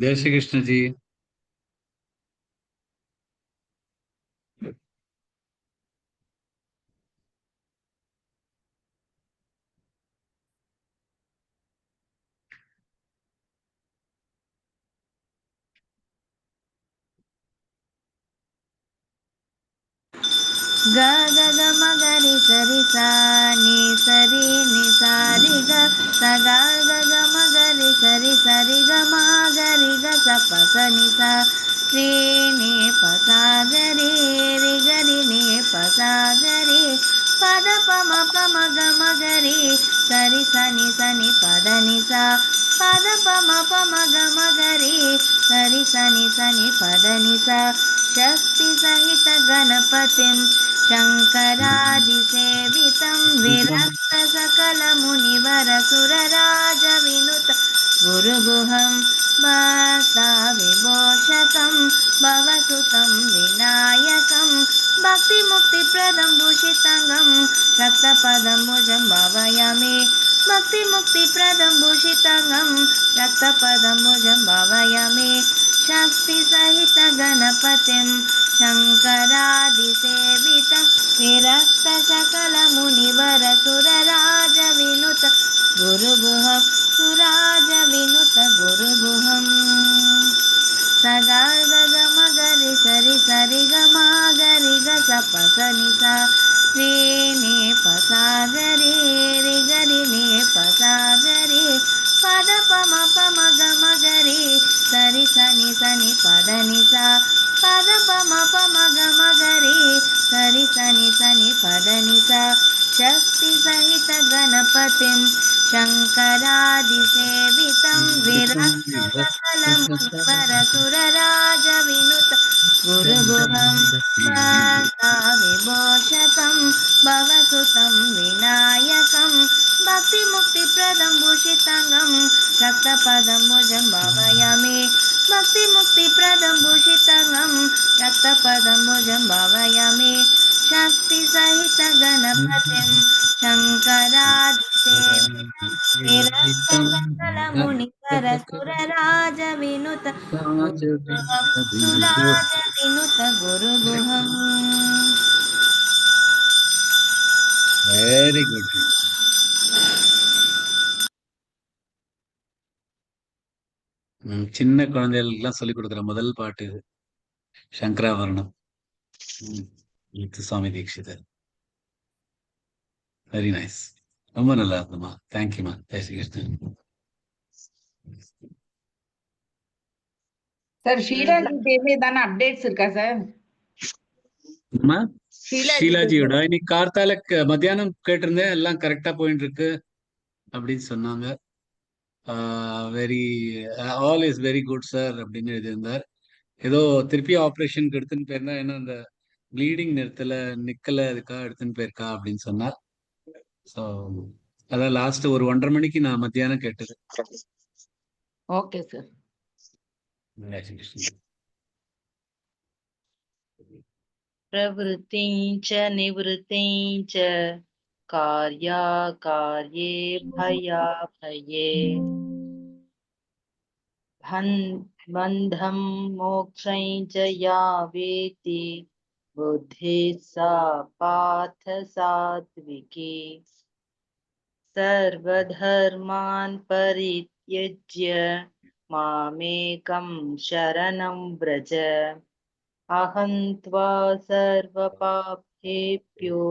जय श्री कृष्ण जी। ग ग ग म ग रि सरि सा नि सरि नि सा रि ग स ग ग ग म ग रि सरि सरि ग म ग रि ग स प स नि सा रि नि प सा ग रि रि ग रि नि प सा ग रि प द प म ग म ग रि सरि स नि प द नि सा प द प म ग म ग रि सरि स नि प द नि सा शक्ति सहित गणपतिं शङ्करादिसेवितं विरक्तसकलमुनिवरसुरराजविनुत गुरुगुहं भक्ताविमोचकं भवसुतं विनायकं भक्तिमुक्तिप्रदं भूषिताङ्गं रक्तपदम्बुजं भावयामि भक्तिमुक्तिप्रदं भूषिताङ्गं रक्तपदम्बुजं भावयामि शक्तिसहित गणपतिं शङ्करादिसेवितं विरक्तसकलमुनिवरसुरराजविनुत गुरुगुहं सुराजविनुत गुरुगुहम् स ग ग ग म ग रि सरि सरि ग म ग रि ग स प स नि सा रि नि प सा ग रि रि ग रि नि प सा ग रि प द प म ग म ग रि सरि स नि प द नि सा प द प म ग म ग रि सरि स नि प द नि सा शक्ति सहित गणपतिं शङ्करादिसेवितं विरक्तसकलमुनिवरसुरराजविनुत गुरुगुहं भक्ताविमोचकं भवसुतं विनायकं भक्तिमुक्तिप्रदं भूषिताङ्गं रक्तपदम्बुजं भावयामि भक्तिमुक्तिप्रदं भूषिताङ्गं रक्तपदम्बुजं भावयामि शक्तिसहित गणपतिं शङ्करादिसेवितं विरक्तसकलमुनिवरसुरराजविनुत गुरुगुहं सुराजविनुत गुरुगुहम् वेरी गुड। சின்ன குழந்தைகளுக்கெல்லாம் சொல்லிக் கொடுக்குற முதல் பாட்டு இது சங்கராபரணம். முத்துசாமி தீட்சிதர். Very nice. ரொம்ப நல்லா இருந்ததுமா. தேங்க்யூமா. ஜெய் ஸ்ரீ கிருஷ்ணன். சார் ஷீலாஜி பேர்ல ஏதான அப்டேட்ஸ் இருக்கா சார்? அம்மா ஷீலாஜி ஷீலாஜியோட இன்னைக்கு கார்த்தால மத்தியானம் கேட்டிருந்தேன், எல்லாம் கரெக்டா போயிட்டு இருக்கு அப்படின்னு சொன்னாங்க. Very all is very good sir அப்படின்னு எழுதியிருந்தார். ஏதோ திருப்பி ஆப்ரேஷனுக்கு எடுத்துன்னு போயிருந்தா, ஏன்னா அந்த ப்ளீடிங் நிக்கல அதுக்காக எடுத்துன்னு போயிருக்கா அப்படின்னு சொன்னார். ஸோ அதான் லாஸ்ட் ஒரு 1:30 மணிக்கு நான் மத்தியானம் கேட்டது. Okay sir. प्रवृत्तिं च निवृत्तिं च कार्याकार्ये भयाभये बन्धं मोक्षं च या वेत्ति बुद्धिः सा पार्थ सात्विकी सर्वधर्मान् परित्यज्य मामेकं शरणं व्रज अहं त्वा सर्वपापेभ्यो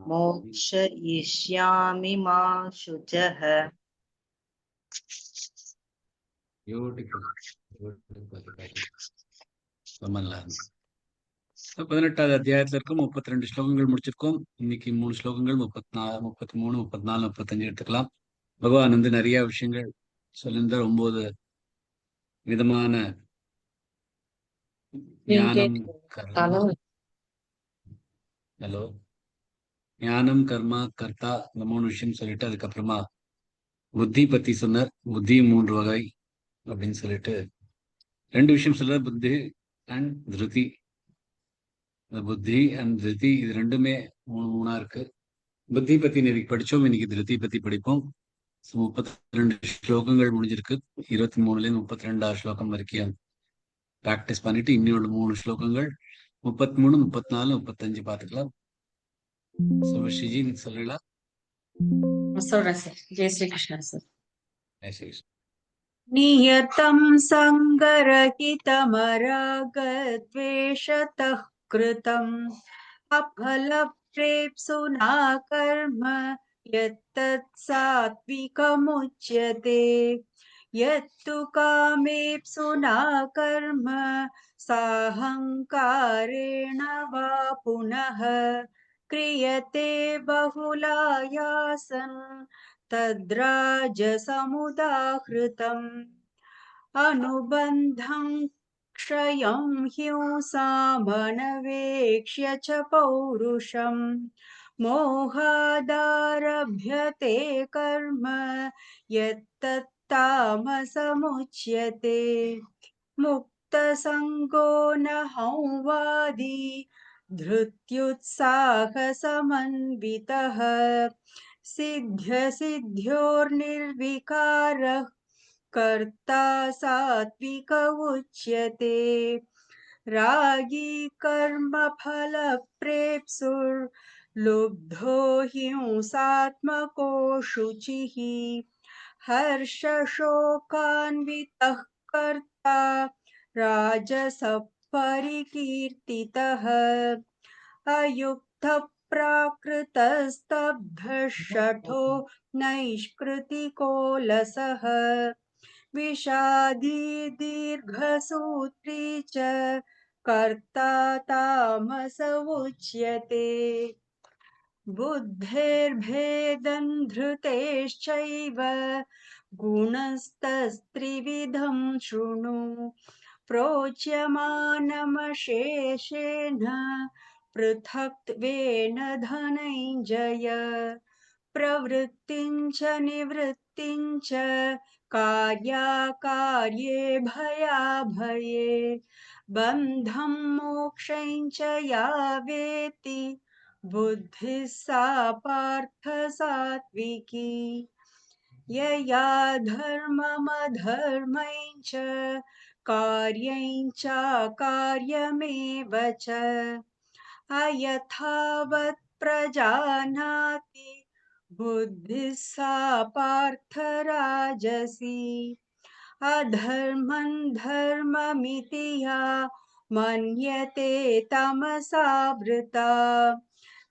मोक्षयिष्यामि मा शुचः. ரொம்ப நல்லா இருந்துச்சு. 18வது அத்தியாயத்துல இருக்கும் 32 ஸ்லோகங்கள் முடிச்சிருக்கோம். இன்னைக்கு 3 ஸ்லோகங்கள் 34, 33, 34, 35 எடுத்துக்கலாம். பகவான் வந்து நிறைய விஷயங்கள் சொல்லியிருந்தார். 9 விதமான ஞானம், கர்மா, ஹலோ ஞானம், கர்மா, கர்த்தா, இந்த 3 விஷயம் சொல்லிட்டு அதுக்கப்புறமா புத்தி பத்தி சொன்னார். புத்தி 3 வகை அப்படின்னு சொல்லிட்டு 2 விஷயம் சொல்றார், புத்தி அண்ட் திருதி. புத்தி அண்ட் திருதி இது ரெண்டுமே மூணா இருக்கு. புத்தி பத்தி இன்னைக்கு படிச்சோம், இன்னைக்கு திருதி பத்தி படிப்போம். 32 ஸ்லோகங்கள் முடிஞ்சிருக்கு. 23லேருந்து 32 ஸ்லோகம் வரைக்கும் ப்ராக்டிஸ் பண்ணிட்டு இன்னொரு 3 ஸ்லோகங்கள் 33, 34, 35 பார்த்துக்கலாம். சுபஸ்ரீஜி நீங்க சொல்றீங்களா? சொல்றேன் சார். ஜெய் ஸ்ரீ கிருஷ்ணா சார். नियतं सङ्गरहितमरागद्वेषतः कृतम् अफलप्रेप्सुना कर्म यत्तत् सात्विकमुच्यते यत्तु कामेप्सुना कर्म साहङ्कारेण वा पुनः क्रियते बहुलायासन् तद्राजसमुदाहृतम् अनुबन्धं क्षयं हिंसामनवेक्ष्य च पौरुषम् मोहादारभ्यते कर्म यत्तत्तामसमुच्यते मुक्तसङ्गो न संवादी धृत्युत्साहसमन्वितः सिद्ध्यसिद्ध्योर्निर्विकारः कर्ता सात्विक उच्यते रागी कर्मफलप्रेप्सुर्लुब्धो हिंसात्मको शुचिः हर्षशोकान्वितः कर्ता राजसः परिकीर्तितः अयुक्तप्राकृतस्तब्धशठो नैष्कृतिकोलसः विषादी दीर्घसूत्री च कर्ता तामस उच्यते बुद्धेर्भेदं धृतेश्चैव गुणस्तस्त्रिविधं शृणु प्रोच्यमानमशेषेण पृथक्त्वेन धनञ्जय प्रवृत्तिं च निवृत्तिं च कार्याकार्ये भयाभये बन्धं मोक्षं च या वेत्ति बुद्धिः सा पार्थ सात्विकी यया धर्ममधर्मं च कार्यं चाकार्यमेव च अयथावत् प्रजानाति बुद्धिः सा पार्थ राजसी अधर्मं धर्ममिति या मन्यते तमसावृता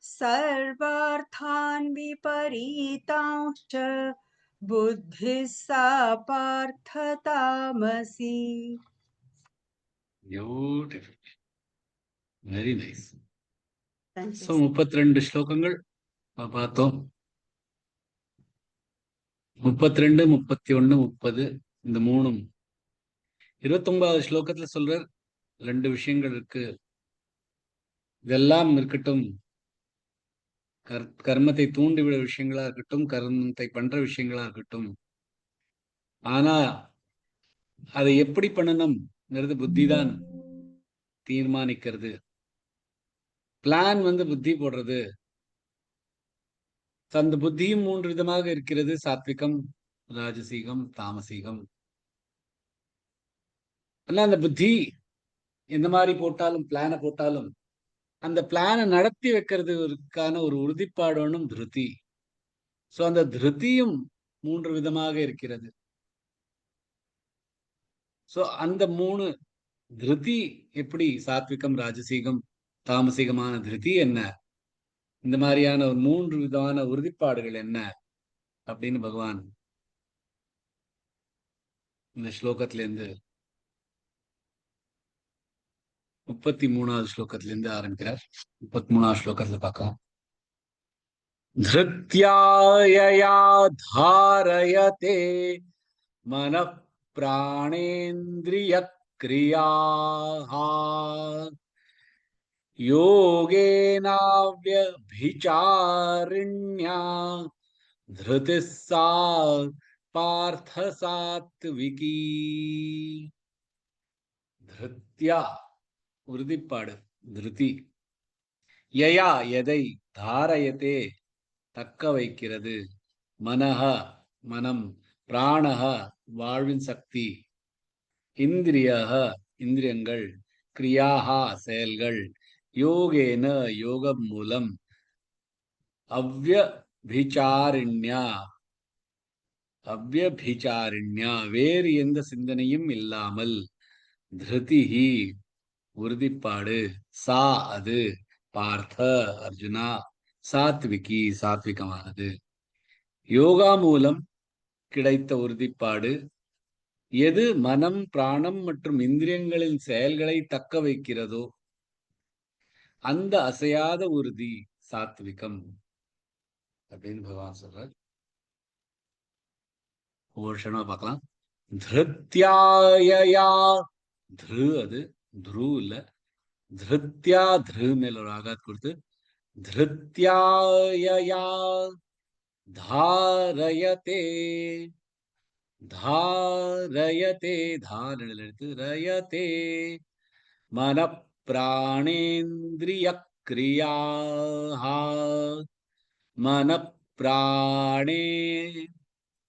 सर्वार्थान् विपरीतांश्च बुद्धिः सा पार्थ तामसी Beautiful. Very nice. Thank you, So sir. 32 ஸ்லோகங்கள் பார்த்தோம். 32, 31, 30 இந்த மூணும் 29வது ஸ்லோகத்துல சொல்றார் 2 விஷயங்கள் இருக்கு. இதெல்லாம் இருக்கட்டும், கர்மத்தை தூண்டிவிட விஷயங்களா இருக்கட்டும், கர்மத்தை பண்ற விஷயங்களா இருக்கட்டும், ஆனா அதை எப்படி பண்ணணும்ங்கிறது புத்தி தான் தீர்மானிக்கிறது. பிளான் புத்தி போடுறது. அந்த புத்தியும் 3 விதமாக இருக்கிறது: சாத்விகம், ராஜசீகம், தாமசீகம். அந்த புத்தி எந்த மாதிரி போட்டாலும், பிளான போட்டாலும் அந்த பிளான நடத்தி வைக்கிறதுக்கான ஒரு உறுதிப்பாடோனும் திருதி. சோ அந்த திருதியும் 3 விதமாக இருக்கிறது. சோ அந்த 3 திருதி எப்படி, சாத்விகம், ராஜசீகம், தாமசீகமான திருதி என்ன, இந்த மாதிரியான ஒரு 3 விதமான உறுதிப்பாடுகள் என்ன அப்படின்னு பகவான் இந்த ஸ்லோகத்திலிருந்து 33வது ஸ்லோகத்திலிருந்து ஆரம்பிக்கிறார். 33வது ஸ்லோகத்துல பார்க்கலாம். धृत्यायया धारयते मनः प्राणेन्द्रियक्रियाः योगेनाव्यभिचारिण्या धृतिः सा पार्थ सात्विकी. धृत्या உறுதிப்பாடு, திருதி. யயா எதை, தாரயத்தே தக்க வைக்கிறது, மனஹ மனம், பிராணஹ வாழ்வின் சக்தி, இந்திரியஹ இந்திரியங்கள், கிரியாஹா செயல்கள், யோகேன யோகம் மூலம், அவ்யபிசாரிண்யா அவ்யபிசாரிண்யா வேறு எந்த சிந்தனையும் இல்லாமல், திருதிஹி உறுதிப்பாடு, சா அது, பார்த்த அர்ஜுனா சாத்விகி சாத்விகமானது. யோகா மூலம் கிடைத்த உறுதிப்பாடு எது மனம், பிராணம் மற்றும் இந்திரியங்களின் செயல்களை தக்க வைக்கிறதோ அந்த அசையாத உறுதி சாத்விகம் அப்படின்னு பகவான் சொல்றார். ஒவ்வொரு க்ஷணமா பார்க்கலாம். திருத்யாயயா, திரு அது துரு இல்ல, திருத்யா திரு மேல ஒரு ஆகாத் கொடுத்து, திருத்யாயயா தாரயதே, தாரயதே தாரணல் எடுத்து ரயதே மன பிராணேந்திரிய கிரியாஹா, மன பிராணே,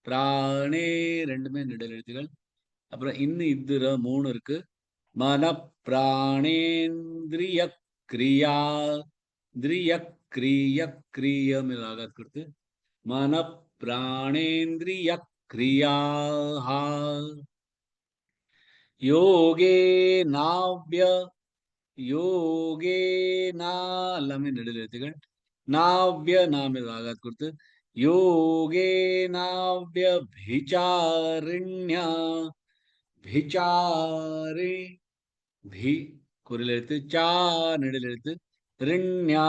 பிராணே ரெண்டுமே நெடில் எழுத்துகள். அப்புறம் இன்னும் இதுர 3 இருக்கு. மன பிராணேந்திரிய கிரியா, திரிய கிரிய கிரியம் ஆகாத் கொடுத்து, மன பிராணேந்திரிய கிரியாஹா யோகே நாவ்ய, யோகே நா எல்லாமே நெடில் எழுத்துகள். நாவ்ய நாம ஆகாத் கொடுத்து, யோகே நாவ்ய பிசாரிண்யா, பிசாரே பி குரில் எழுத்து, சா நெடில் எழுத்து, ரிண்யா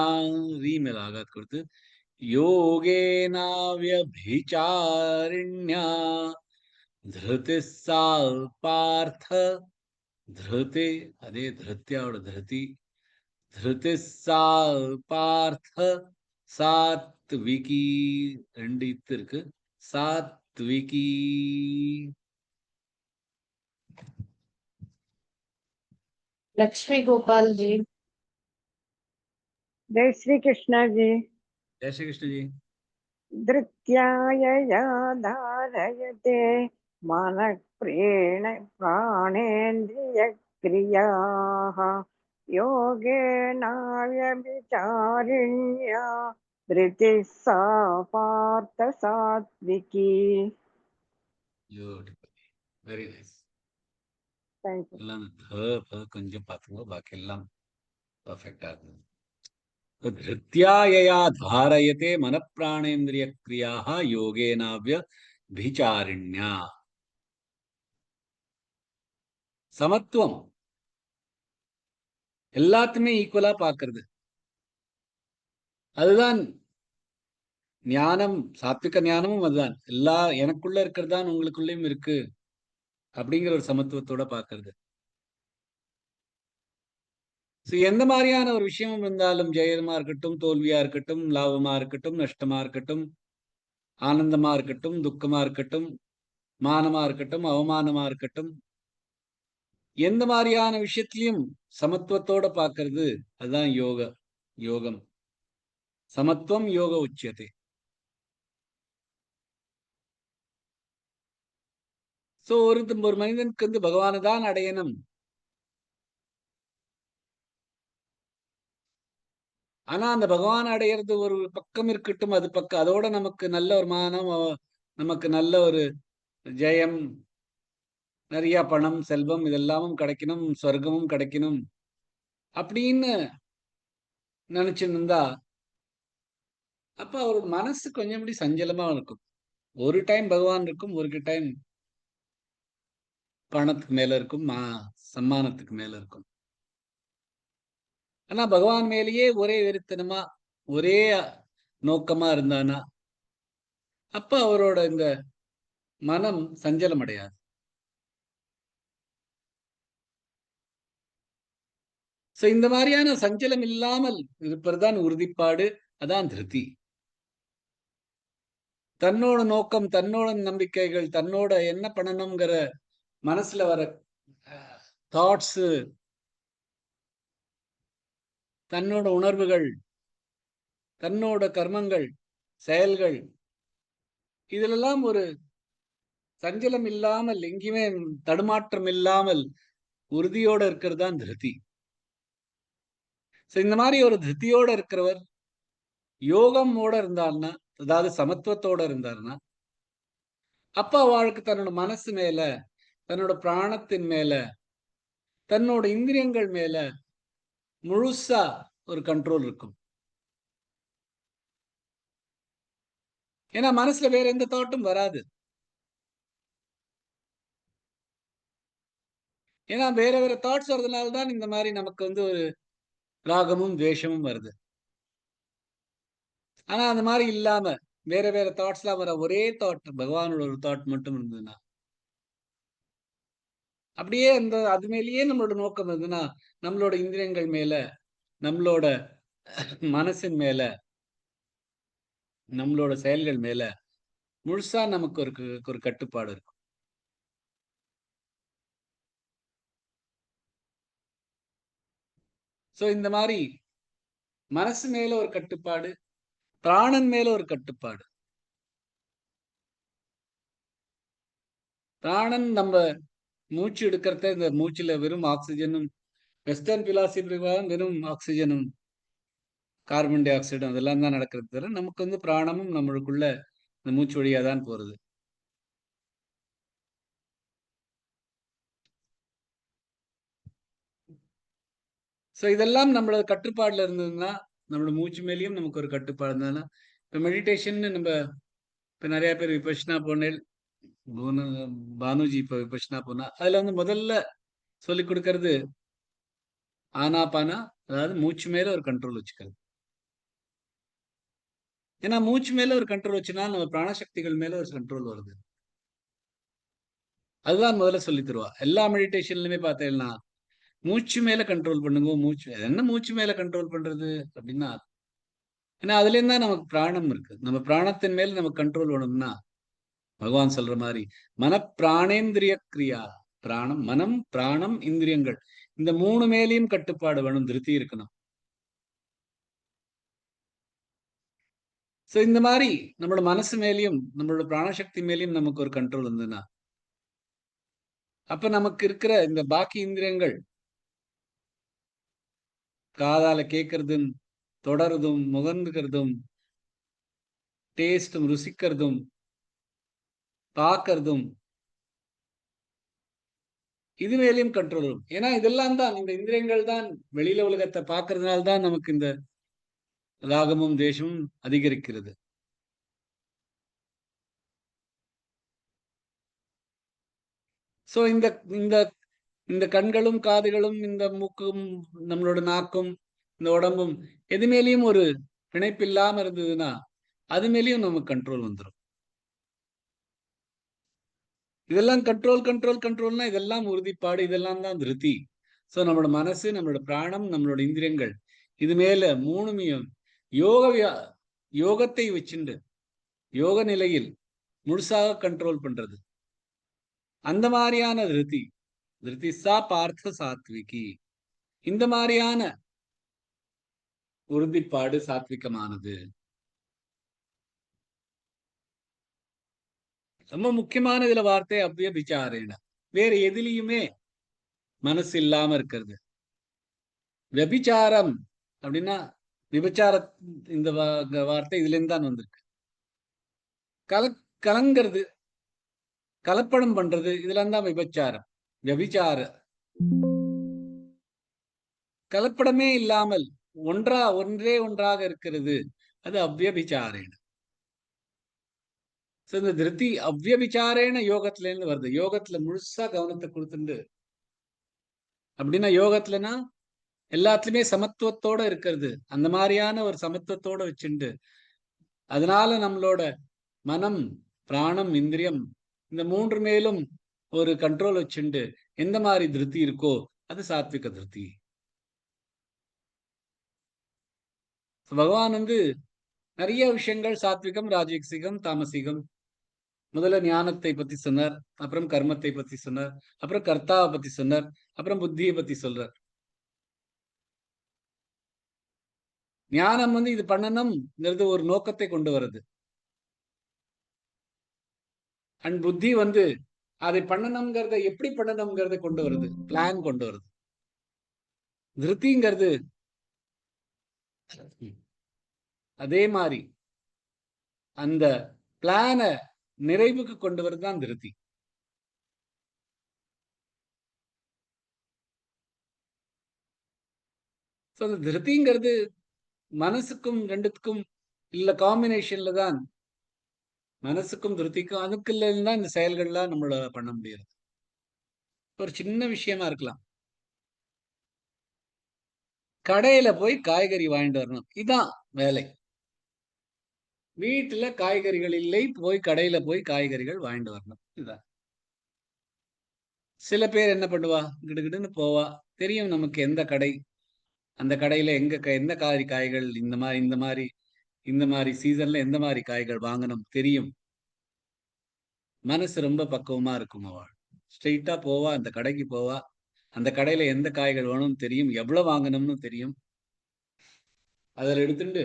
ரீ மேல் ஆகாத் கொடுத்து, யோகே நாவ்ய பிசாரிண்யா திருதி சா பார்த்த, திருதி அதே திருத்தியாவோட திருதி, திருதி சா பார்த்த சாத்விகி, 2 இத்து இருக்கு, சாத்விகி. लक्ष्मी गोपाल जी। जय श्री कृष्ण जी। जय श्री कृष्ण जी। धृत्यायया धारयते मनः प्राणेन्द्रियक्रियाः योगेनाव्यभिचारिण्या धृतिः सा पार्थ सात्विकी। Beautiful. Very nice. Thank you. எல்லாம் கொஞ்சம் பார்த்துக்கோ, பாக்கி எல்லாம் பர்ஃபெக்டா இருக்கு. धृत्यायया धारयते मन प्राणेन्द्रिय क्रियाः योगेनाव्य भिचारिण्या. சமத்துவம் எல்லாத்துமே ஈக்குவலா பாக்குறது, அதுதான் ஞானம். சாத்விக ஞானமும் அதுதான். எல்லா எனக்குள்ள இருக்கிறதான் உங்களுக்குள்ளயும் இருக்கு அப்படிங்கிற ஒரு சமத்துவத்தோட பாக்குறது. எந்த மாதிரியான ஒரு விஷயம் இருந்தாலும், ஜெயமா இருக்கட்டும், தோல்வியா இருக்கட்டும், லாபமா இருக்கட்டும், நஷ்டமா இருக்கட்டும், ஆனந்தமா இருக்கட்டும், துக்கமா இருக்கட்டும், மானமா இருக்கட்டும், அவமானமா இருக்கட்டும், எந்த மாதிரியான விஷயத்திலையும் சமத்துவத்தோட பார்க்கிறது, அதுதான் யோகம். சமத்துவம் யோக உச்சியத்தை. ஒரு மனிதனுக்கு பகவானை தான் அடையணும். ஆனா அந்த பகவான் அடையிறது ஒரு பக்கம் இருக்கட்டும், அது பக்கம். அதோட நமக்கு நல்ல ஒரு மானம், நமக்கு நல்ல ஒரு ஜெயம், நிறைய பணம், செல்வம் இதெல்லாமும் கிடைக்கணும், சொர்க்கமும் கிடைக்கணும் அப்படின்னு நினைச்சுன்னு இருந்தா, அப்ப அவரோட மனசு கொஞ்சம் இப்படி சஞ்சலமா இருக்கும். ஒரு டைம் பகவான் இருக்கும், ஒரு டைம் பணத்துக்கு மேல இருக்கும், சம்மானத்துக்கு மேல இருக்கும். ஆனா பகவான் மேலேயே ஒரே வெறித்தனமா, ஒரே நோக்கமா இருந்தானா, அப்ப அவரோட இந்த மனம் சஞ்சலம் அடையாது. இந்த மாதிரியான சஞ்சலம் இல்லாமல் இருப்பதுதான் உறுதிப்பாடு, அதான் திருப்தி. தன்னோட நோக்கம், தன்னோட நம்பிக்கைகள், தன்னோட என்ன பண்ணணுங்கிற மனசுல வர தாட்ஸ், தன்னோட உணர்வுகள், தன்னோட கர்மங்கள், செயல்கள் இதுலெல்லாம் ஒரு சஞ்சலம் இல்லாமல், எங்கேயுமே தடுமாற்றம் இல்லாமல் உறுதியோட இருக்கிறது தான் திருதி. இந்த மாதிரி ஒரு திருப்தியோட இருக்கிறவர் யோகமோட இருந்தாருன்னா, அதாவது சமத்துவத்தோட இருந்தாருன்னா, அப்ப அவளுக்கு தன்னோட மனசு மேல, தன்னோட பிராணத்தின் மேல, தன்னோட இந்திரியங்கள் மேல முழுசா ஒரு கண்ட்ரோல் இருக்கும். ஏன்னா மனசுல வேற எந்த தாட்டும் வராது. ஏன்னா வேற வேற தாட்ஸ் வர்றதுனால தான் இந்த மாதிரி நமக்கு ஒரு ராகமும் துவேஷமும் வருது. ஆனா அந்த மாதிரி இல்லாம வேற வேற தாட்ஸ் எல்லாம் வர ஒரே தாட், பகவானோட ஒரு தாட் மட்டும் இருந்ததுன்னா, அப்படியே அது மேலேயே நம்மளோட நோக்கம் இருந்ததுன்னா, நம்மளோட இந்திரியங்கள் மேல, நம்மளோட மனசின் மேல, நம்மளோட செயல்கள் மேல முழுசா நமக்கு ஒரு கட்டுப்பாடு இருக்கும். சோ இந்த மாதிரி மனசு மேல ஒரு கட்டுப்பாடு, பிராணன் மேல ஒரு கட்டுப்பாடு. பிராணன் நம்ம மூச்சு எடுக்கிறத, இந்த மூச்சுல வெறும் ஆக்சிஜனும், வெஸ்டர்ன் பிலாசபி பிரகாரம் வெறும் ஆக்சிஜனும் கார்பன் டை ஆக்சைடும் அதெல்லாம் தான் நடக்கிறது தவிர, நமக்கு பிராணமும் நம்மளுக்குள்ள இந்த மூச்சு வழியா தான் போறது. சோ இதெல்லாம் நம்மளோட கட்டுப்பாடுல இருந்ததுன்னா, நம்மளோட மூச்சு மேலேயும் நமக்கு ஒரு கட்டுப்பாடு இருந்ததுன்னா, இப்ப மெடிடேஷன் நம்ம இப்ப நிறைய பேர் விபஷ்னா போனேன், பானுஜி இப்ப விபஷ்னா போனா, அதுல முதல்ல சொல்லிக் கொடுக்கறது ஆனாபானா, அதாவது மூச்சு மேல ஒரு கண்ட்ரோல் வச்சுக்கிறது. ஏன்னா மூச்சு மேல ஒரு கண்ட்ரோல் வச்சுனா நம்ம பிராணசக்திகள் மேல ஒரு கண்ட்ரோல் வருது. அதுதான் முதல்ல சொல்லி தருவா. எல்லா மெடிடேஷன்லயுமே பார்த்தேன்னா, மூச்சு மேல கண்ட்ரோல் பண்ணுங்க. என்ன மூச்சு மேல கண்ட்ரோல் பண்றது அப்படின்னா, ஏன்னா அதுல இருந்தா நமக்கு பிராணம் இருக்கு. நம்ம பிராணத்தின் மேல நமக்கு கண்ட்ரோல் வேணும்னா, பகவான் சொல்ற மாதிரி பிராணேந்திரிய கிரியா, பிராணம், மனம், பிராணம், இந்திரியங்கள், இந்த 3 மேலேயும் கட்டுப்பாடு வேணும், திருப்தி இருக்கணும். சோ இந்த மாதிரி நம்மளோட மனசு மேலேயும் நம்மளோட பிராணசக்தி மேலேயும் நமக்கு ஒரு கண்ட்ரோல் இருந்ததுன்னா, அப்ப நமக்கு இருக்கிற இந்த பாக்கி இந்திரியங்கள், காதால கேட்கறதும், தொடர்றதும், முகர்ந்துக்கிறதும், டேஸ்டும், ருசிக்கிறதும், பார்க்கறதும், இது மேலேயும் கண்ட்ரோல் வரும். ஏன்னா இதெல்லாம் தான், இந்த இந்திரியங்கள் தான் வெளியில உலகத்தை பார்க்கறதுனால தான் நமக்கு இந்த ராகமும் தேசமும் அதிகரிக்கிறது. சோ இந்த இந்த இந்த கண்களும், காதுகளும், இந்த மூக்கும், நம்மளோட நாக்கும், இந்த உடம்பும் எது மேலேயும் ஒரு பிணைப்பு இல்லாம இருந்ததுன்னா, அது மேலேயும் நமக்கு கண்ட்ரோல் வந்துடும். இதெல்லாம் கண்ட்ரோல்னா இதெல்லாம் உறுதிப்பாடு, இதெல்லாம் தான் திருப்தி. சோ நம்மளோட மனசு, நம்மளோட பிராணம், நம்மளோட இந்திரியங்கள், இது மேல 3மையும் யோகத்தை வச்சுண்டு, யோக நிலையில் முழுசாக கண்ட்ரோல் பண்றது. அந்த மாதிரியான திருப்தி சா பார்த்த சாத்விகி. இந்த மாதிரியான உறுதிப்பாடு சாத்விகமானது. ரொம்ப முக்கியமான இதுல வார்த்தை அவ்யபிச்சாரேன. வேற எதிலையுமே மனசு இல்லாம இருக்கிறது. விபச்சாரம் அப்படின்னா, விபச்சார இந்த வார்த்தை இதுல இருந்து தான் வந்திருக்கு. கலங்கிறது, கலப்படம் பண்றது, இதெல்லாம் தான் விபச்சாரம். விபச்சார கலப்படமே இல்லாமல் ஒன்றே ஒன்றாக இருக்கிறது, அது அவ்யபிச்சாரேன. இந்த திருப்தி அவ்யபிச்சாரேன யோகத்துல இருந்து வருது. யோகத்துல முழுசா கவனத்தை கொடுத்துண்டு, அப்படின்னா யோகத்துலனா எல்லாத்துலயுமே சமத்துவத்தோட இருக்கிறது. அந்த மாதிரியான ஒரு சமத்துவத்தோட வச்சுண்டு, அதனால நம்மளோட மனம், பிராணம், இந்திரியம், இந்த 3 மேலும் ஒரு கண்ட்ரோல் வச்சுண்டு எந்த மாதிரி திருப்தி இருக்கோ அது சாத்விக திருப்தி. பகவான் நிறைய விஷயங்கள் சாத்விகம், ராஜசிகம், தாமசிகம், முதல்ல ஞானத்தை பத்தி சொன்னார், அப்புறம் கர்மத்தை பத்தி சொன்னார், அப்புறம் கர்த்தாவை பத்தி சொன்னார், அப்புறம் புத்தியை பத்தி சொல்றார். ஞானம் இது பண்ணணும்ங்கிறது ஒரு நோக்கத்தை கொண்டு வருது. அண்ட் புத்தி வந்து அதை பண்ணணுங்கிறத எப்படி பண்ணணுங்கிறத கொண்டு வருது, பிளான் கொண்டு வருது. திருப்திங்கிறது அதே மாதிரி அந்த பிளான நிறைவுக்கு கொண்டு வரதுதான் திருப்தி. அந்த திருப்திங்கிறது மனசுக்கும் ரெண்டுத்துக்கும் இல்ல காம்பினேஷன்ல தான், மனசுக்கும் திருப்திக்கும் அதுக்குள்ள தான் இந்த செயல்கள்லாம் நம்மள பண்ண முடியாது. ஒரு சின்ன விஷயமா இருக்கலாம். கடையில போய் காய்கறி வாங்கிட்டு வரணும், இதான் வேலை. வீட்டுல காய்கறிகள் இல்லை, போய் கடையில போய் காய்கறிகள் வாங்கிட்டு வரணும், இதுதான். சில பேர் என்ன பண்ணுவா, கிடுகிடுன்னு போவா. தெரியும் நமக்கு எந்த கடை, அந்த கடையில எந்த காய்கள் இந்த மாதிரி சீசன்ல எந்த மாதிரி காய்கள் வாங்கணும் தெரியும். மனசு ரொம்ப பக்குவமா இருக்கும். அவள் ஸ்ட்ரெயிட்டா போவா, அந்த கடைக்கு போவா. அந்த கடையில எந்த காய்கள் வேணும்னு தெரியும், எவ்வளவு வாங்கணும்னு தெரியும். அதில் எடுத்துட்டு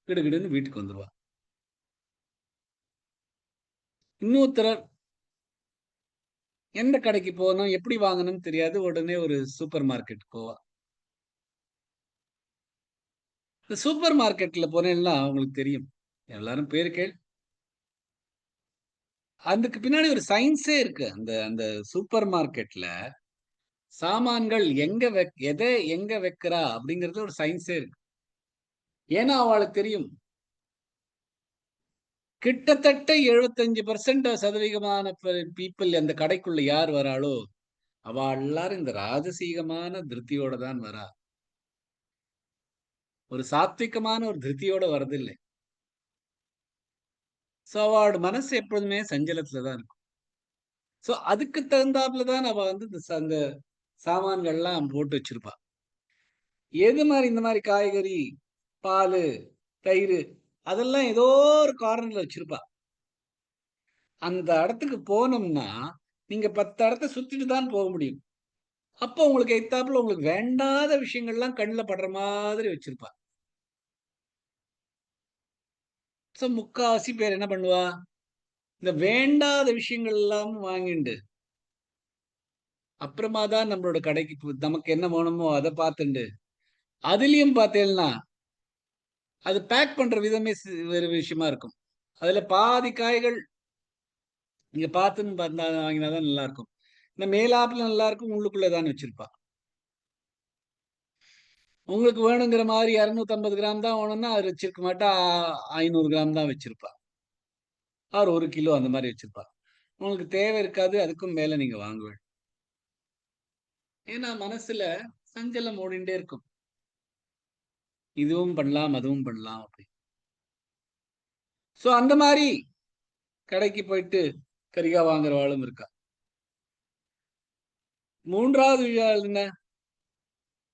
கிடுகிடுன்னு வீட்டுக்கு வந்துருவா. இன்னொருத்தர் எந்த கடைக்கு போகணும், எப்படி வாங்கணும்னு தெரியாது, உடனே ஒரு சூப்பர் மார்க்கெட் போவா. இந்த சூப்பர் மார்க்கெட்ல போனேன்னா உங்களுக்கு தெரியும், எல்லாரும் பேரு கேள், அதுக்கு பின்னாடி ஒரு சயின்ஸே இருக்கு. அந்த அந்த சூப்பர் மார்க்கெட்ல சாமான்கள் எதை எங்க வைக்கிறா அப்படிங்கறது ஒரு சயின்ஸே இருக்கு. ஏன்னா அவளுக்கு தெரியும், கிட்டத்தட்ட 75% பீப்புள் அந்த கடைக்குள்ள யார் வராளோ அவ எல்லாரும் இந்த ராஜசீகமான திருப்தியோட தான் வரா. ஒரு சாத்விகமான ஒரு திருப்தியோட வரதில்லை. சோ அவளோட மனசு எப்பொழுதுமே சஞ்சலத்துலதான் இருக்கும். சோ அதுக்கு தகுந்தாப்புல தான் அவ வந்து அந்த சாமான்கள்லாம் போட்டு வச்சிருப்பா. எது மாதிரி இந்த மாதிரி காய்கறி, பால், தயிர் அதெல்லாம் ஏதோ ஒரு கார்னர்ல வச்சிருப்பா. அந்த இடத்துக்கு போனோம்னா நீங்க 10 இடத்த சுத்திட்டு தான் போக முடியும். அப்போ உங்களுக்கு எத்தாப்புல உங்களுக்கு வேண்டாத விஷயங்கள்லாம் கண்ணில் படுற மாதிரி வச்சிருப்பா. சோ முக்காவாசி பேர் என்ன பண்ணுவா, இந்த வேண்டாத விஷயங்கள் எல்லாம் வாங்கிண்டு அப்புறமா தான் நம்மளோட கடைக்கு நமக்கு என்ன வேணுமோ அதை பார்த்துண்டு, அதுலயும் பார்த்தேன்னா அது பேக் பண்ற விதமே வேறு விஷயமா இருக்கும். அதுல பாதி காய்கள் நீங்க பார்த்துன்னு வாங்கினாதான் நல்லா இருக்கும். இந்த மேலாப்புல நல்லா இருக்கும், உள்ளுக்குள்ளதான் வச்சிருப்பா. உங்களுக்கு வேணுங்கிற மாதிரி 250 கிராம் தான் வேணும்னா அது வச்சிருக்க மாட்டா, 500 கிராம் தான் வச்சிருப்பா. அவர் 1 கிலோ அந்த மாதிரி வச்சிருப்பா. உங்களுக்கு தேவை இருக்காது, அதுக்கும் மேல நீங்க வாங்குவேன். ஏன்னா மனசுல சஞ்சலம் ஓடிண்டே இருக்கும், இதுவும் பண்ணலாம் அதுவும் பண்ணலாம் அப்படி. சோ அந்த மாதிரி கடைக்கு போயிட்டு கரிகாய் வாங்குறவாளும் இருக்கா. மூன்றாவது விஷயம் என்ன,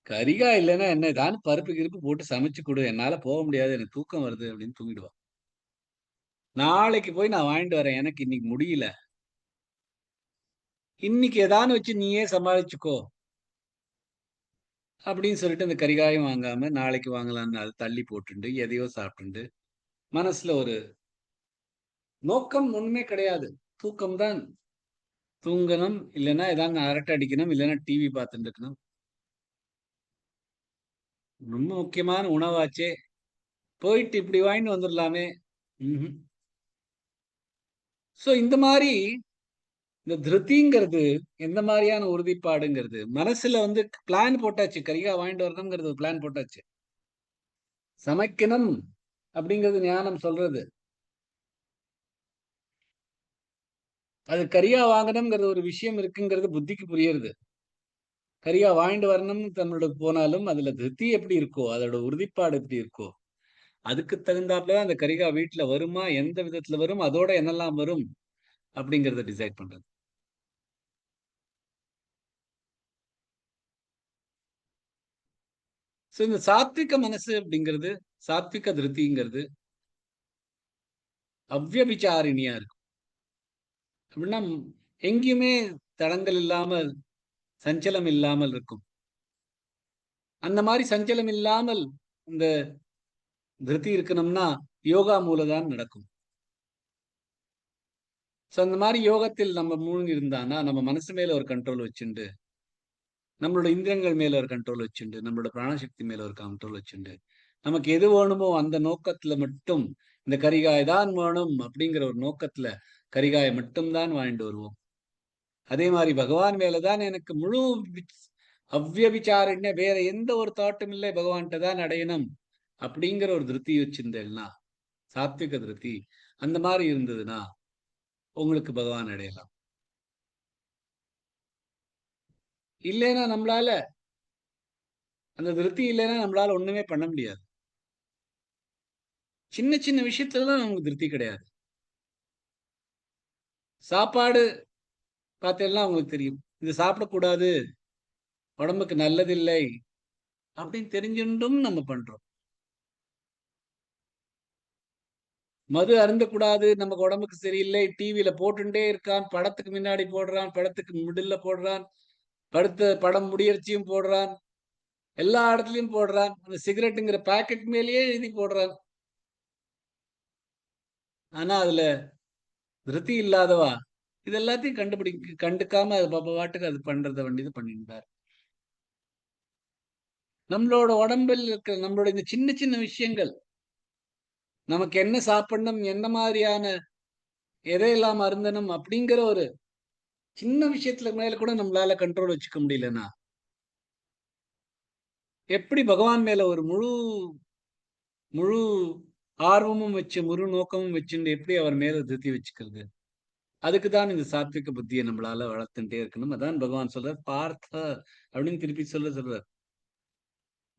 கரிகாய் இல்லைன்னா என்ன, தான் பருப்பு கிருப்பு போட்டு சமைச்சு கொடு, என்னால போக முடியாது, எனக்கு தூக்கம் வருது அப்படின்னு தூங்கிடுவா. நாளைக்கு போய் நான் வாங்கிட்டு வரேன், எனக்கு இன்னைக்கு முடியல, இன்னைக்கு ஏதானு வச்சு நீயே சமாளிச்சுக்கோ அப்படின்னு சொல்லிட்டு அந்த கரிகாயும் வாங்காம நாளைக்கு வாங்கலாம்னு அதை தள்ளி போட்டுண்டு எதையோ சாப்பிட்டுண்டு மனசுல ஒரு நோக்கம் ஒண்ணுமே கிடையாது. தூக்கம்தான். தூங்கணும், இல்லைன்னா ஏதாவது அரட்டை அடிக்கணும், இல்லைன்னா டிவி பார்த்துட்டு இருக்கணும். ரொம்ப முக்கியமான உணவாச்சே, போயிட்டு இப்படி வாங்கிட்டு வந்துடலாமே. சோ இந்த மாதிரி இந்த திருப்திங்கிறது எந்த மாதிரியான உறுதிப்பாடுங்கிறது மனசுல வந்து பிளான் போட்டாச்சு, கரிகா வாங்கிட்டு வரணுங்கிறது பிளான் போட்டாச்சு. சமைக்கணும் அப்படிங்கிறது ஞானம் சொல்றது. அது கரியா வாங்கணுங்கிறது ஒரு விஷயம் இருக்குங்கிறது புத்திக்கு புரியுறது. கரியா வாங்கிட்டு வரணும்னு தன்னோட போனாலும் அதுல திருப்தி எப்படி இருக்கோ, அதோட உறுதிப்பாடு எப்படி இருக்கோ, அதுக்கு தகுந்தாப்புல அந்த கரிகா வீட்டுல வருமா, எந்த விதத்துல வரும், அதோட என்னெல்லாம் வரும் அப்படிங்கறத டிசைட் பண்றது. சோ இந்த சாத்விக மனசு அப்படிங்கிறது, சாத்விக திருப்திங்கிறது அவ்யபிச்சாரிணியா இருக்கும். அப்படின்னா எங்கேயுமே தடங்கள் இல்லாமல், சஞ்சலம் இல்லாமல் இருக்கும். அந்த மாதிரி சஞ்சலம் இல்லாமல் இந்த திருப்தி இருக்கணும்னா யோகா மூலதான் நடக்கும். ஸோ அந்த மாதிரி யோகத்தில் நம்ம மூழ்கி இருந்தான்னா நம்ம மனசு மேல ஒரு கண்ட்ரோல் வச்சுண்டு, நம்மளோட இந்திரியங்கள் மேல ஒரு கண்ட்ரோல் வச்சுண்டு, நம்மளோட பிராணசக்தி மேல ஒரு கண்ட்ரோல் வச்சுண்டு, நமக்கு எது வேணுமோ அந்த நோக்கத்துல மட்டும் இந்த கரிகாய் தான் வேணும் அப்படிங்கிற ஒரு நோக்கத்துல கரிகாயை மட்டும்தான் வாங்கிட்டு வருவோம். அதே மாதிரி பகவான் மேலதான் எனக்கு முழு அவ்வியபிச்சாரண்ய வேற எந்த ஒரு தாட்டும் இல்லை, பகவான்கிட்ட தான் அடையணும் அப்படிங்கிற ஒரு திருப்தி வச்சிருந்தேன்னா, சாத்விக திருப்தி அந்த மாதிரி இருந்ததுன்னா உங்களுக்கு பகவான் அடையலாம். இல்லைன்னா நம்மளால அந்த திருப்தி இல்லைன்னா நம்மளால ஒண்ணுமே பண்ண முடியாது. சின்ன சின்ன விஷயத்துலதான் நமக்கு திருப்தி கிடையாது. சாப்பாடு பார்த்தேன்னா உங்களுக்கு தெரியும், இது சாப்பிடக்கூடாது, உடம்புக்கு நல்லதில்லை அப்படின்னு தெரிஞ்சுட்டும் நம்ம பண்றோம். மது அருந்தக்கூடாது, நமக்கு உடம்புக்கு சரியில்லை, டிவியில போட்டுட்டே இருக்கான், படத்துக்கு முன்னாடி போடுறான், படத்துக்கு மிடில்ல போடுறான், படம் முடியறச்சியும் போடுறான், எல்லா இடத்துலயும் போடுறான், அந்த சிகரெட்டுங்கிற பாக்கெட் மேலேயே எழுதி போடுறான். ஆனா அதுல திருப்தி இல்லாதவா இது எல்லாத்தையும் கண்டுக்காம அது பாட்டுக்கு அது பண்றத வேண்டியது பண்ணிட்டார். நம்மளோட உடம்பில் இருக்கிற நம்மளோட இந்த சின்ன சின்ன விஷயங்கள், நமக்கு என்ன சாப்பிடணும், என்ன மாதிரியான எதையெல்லாம் அருந்தணும் அப்படிங்கிற ஒரு சின்ன விஷயத்துல மேல கூட நம்மளால கண்ட்ரோல் வச்சுக்க முடியலன்னா எப்படி பகவான் மேல ஒரு முழு முழு ஆர்வமும் வச்சு முழு நோக்கமும் வச்சுட்டு எப்படி அவர் மேல திருப்தி வச்சுக்கிறது? அதுக்குதான் இந்த சாத்விக புத்தியை நம்மளால வளர்த்துட்டே இருக்கணும். அதான் பகவான் சொல்றார், பார்த்த அப்படின்னு திருப்பி சொல்றார்.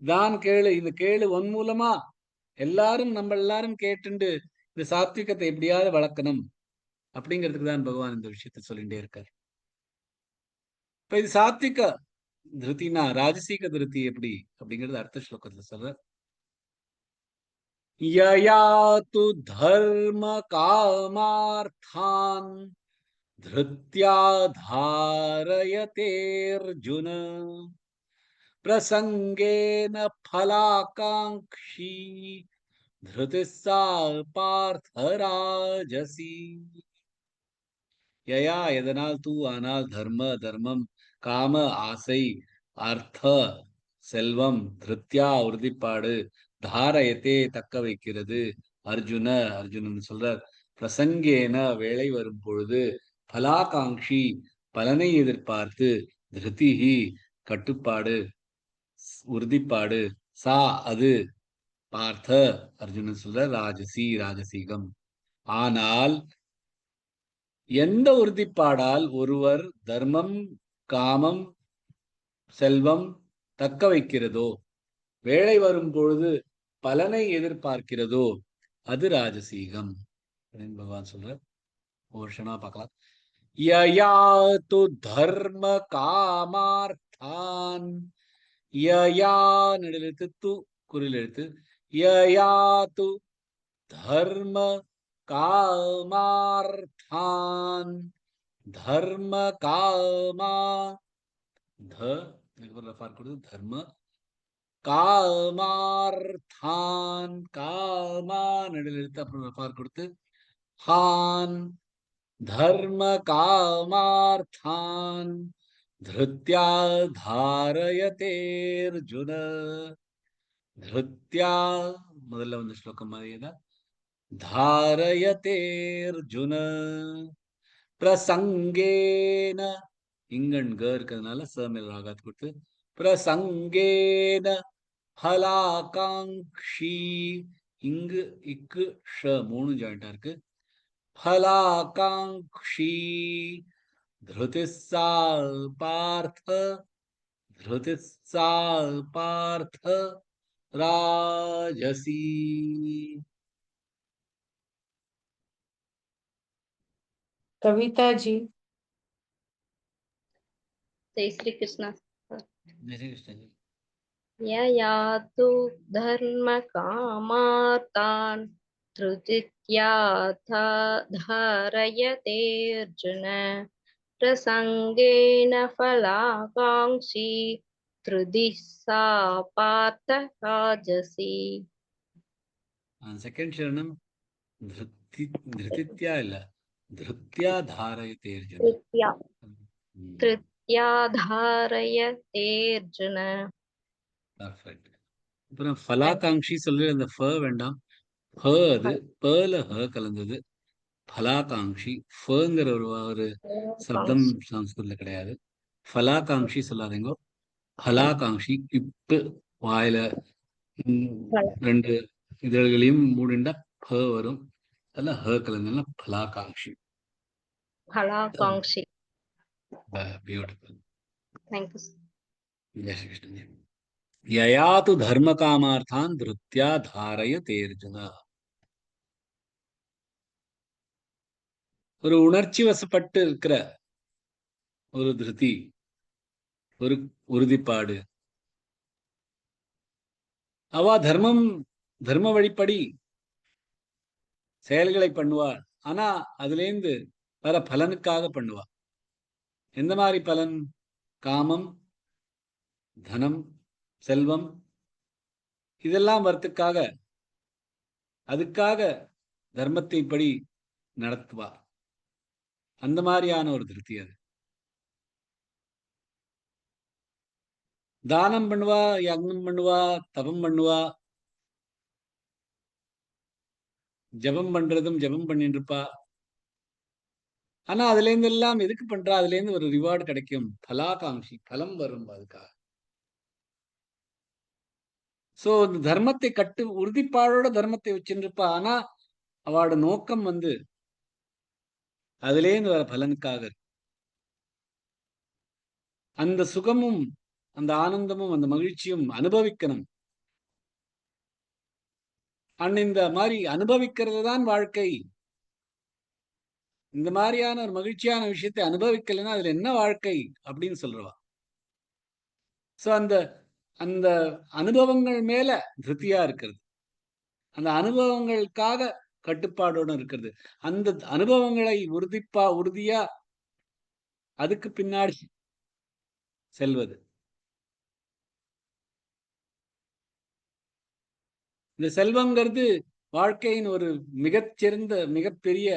தான் கேளு, இந்த கேளு உன் மூலமா எல்லாரும் நம்ம எல்லாரும் கேட்டுண்டு இந்த சாத்விகத்தை எப்படியாவது வளர்க்கணும் அப்படிங்கிறதுக்கு தான் பகவான் இந்த விஷயத்த சொல்லிட்டே இருக்கார். இப்ப இது சாத்விக திருப்தினா ராஜசீக திருப்தி எப்படி அப்படிங்கிறது அடுத்த ஸ்லோகத்துல சொல்ற. யயா து தர்ம காமார்த்தான் धृत्या धारयतेऽर्जुन प्रसंगेन फलाकांक्षी धृतिः सा पार्थ राजसी. யயா எதனால், தூ ஆனால், தர்ம தர்மம், காம ஆசை, அர்த்த செல்வம், திருப்தியா உறுதிப்பாடு, தாரயத்தே தக்க வைக்கிறது, அர்ஜுன அர்ஜுனன் சொல்றார், பிரசங்கேன வேலை வரும் பொழுது, பலாகாங்ஷி பலனை எதிர்பார்த்து, திருத்திஹி கட்டுப்பாடு, உறுதிப்பாடு, சா அது, பார்த்த அர்ஜுனன் சொல்ற ராஜசி ராஜசீகம். ஆனால் எந்த உறுதிப்பாடால் ஒருவர் தர்மம், காமம், செல்வம் தக்க வைக்கிறதோ, வேலை வரும் பொழுது பலனை எதிர்பார்க்கிறதோ அது ராஜசீகம் அப்படின்னு பகவான் சொல்ற. வருஷனா பார்க்கலாம். யயா து தர்ம காமார்த்தான், யயா நெடுலெழுத்து, து குரில் எழுத்து, யயா து தர்ம காமார்த்தான், धर्म कामा ध रफार कर धर्म कामार्थान, कामा रफार கொடுத்து हान, धर्म कामार्थान धृत्या धारयते अर्जुन. धृत्या முதல்ல வந்த ஸ்லோகம் மாதிரியே தான், धारयते अर्जुन பிரசங்கேன, இங்கன் க இருக்கிறதுனால ச மேல் ராகாத் கொடுத்து, பிரசங்கேன பலாகாங்ஷி, இங்கு இக்கு ஷ மூணு ஜாயிண்டா இருக்கு, பலாகாங்ஷி திருதிஸ்ஸா பார்த்த, திருதிஸ்ஸா பார்த்த ராஜசி. कविता जी. जय श्री कृष्ण. जय श्री कृष्ण जी. यया तु धर्म कामार्तान् धृत्या धारयते अर्जुन प्रसंगेन फलाकांक्षी धृतिः सा पार्थ राजसी. செகண்ட் சரணம் திருத்தித்யா இல்ல, திருப்தியா தாரயதே அர்ஜுன. திருத்யா ம், திருத்யா தாரயதே அர்ஜுன. perfect. அப்புறம் ஃபலாகாங்ஷி சொல்லி அந்த ஃப வேண்டாம். ஹ அது பல ஹ கலந்தது. ஃபலாகாங்ஷி ஃபங்கிற ஒரு சப்தம் சம்ஸ்கிருதத்துல கிடையாது. ஃபலாகாங்ஷி சொல்லாதீங்க. ஃபலாகாங்ஷி இப்பு வாயில ரெண்டு இதழ்களையும் மூடிண்டா ப வரும். அதெல்லாம் ஹ கலந்ததுன்னா ஃபலாகாங்ஷி. பலாகாங்ஷி. பியூட்டிஃபுல். தேங்க்யூ. ஜெய் ஸ்ரீ கிருஷ்ணன். யயா து தர்ம காமார்த்தான் திருத்யா தாரயதே அர்ஜுன. ஒரு உணர்ச்சி வசப்பட்டு இருக்கிற ஒரு திருதி, ஒரு உறுதிப்பாடு. அவ தர்ம வழிப்படி செயல்களை பண்ணுவாள். ஆனா அதுலேருந்து வர பலனுக்காக பண்ணுவா. எந்த மாதிரி பலன்? காமம், தனம், செல்வம் இதெல்லாம் வரத்துக்காக, அதுக்காக தர்மத்தை படி நடத்துவார். அந்த மாதிரியான ஒரு திருப்தி அது. தானம் பண்ணுவா, யக்னம் பண்ணுவா, தபம் பண்ணுவா, ஜபம் பண்றதும் ஜபம் பண்ணிட்டு இருப்பா. ஆனா அதுல இருந்து எல்லாம் எதுக்கு பண்றா? அதுல இருந்து ஒரு ரிவார்டு கிடைக்கும், பலாகாங்ஷி, பலம் வரும் அதுக்காக. சோ இந்த தர்மத்தை உறுதிப்பாடோட தர்மத்தை வச்சுருப்பா. ஆனா அவளோட நோக்கம் அதுல இருந்து வர பலனுக்காக. அந்த சுகமும் அந்த ஆனந்தமும் அந்த மகிழ்ச்சியும் அனுபவிக்கணும். இந்த மாதிரி அனுபவிக்கிறது தான் வாழ்க்கை. இந்த மாதிரியான ஒரு மகிழ்ச்சியான விஷயத்தை அனுபவிக்கலைன்னா அதுல என்ன வாழ்க்கை அப்படின்னு சொல்றவா. சோ அந்த அந்த அனுபவங்கள் மேல திருப்தியா இருக்கிறது, அந்த அனுபவங்களுக்காக கட்டுப்பாடோடு இருக்கிறது, அந்த அனுபவங்களை உறுதியா அதுக்கு பின்னாடி செல்வது. இந்த செல்வங்கிறது வாழ்க்கையின் ஒரு மிகச்சிறந்த மிகப்பெரிய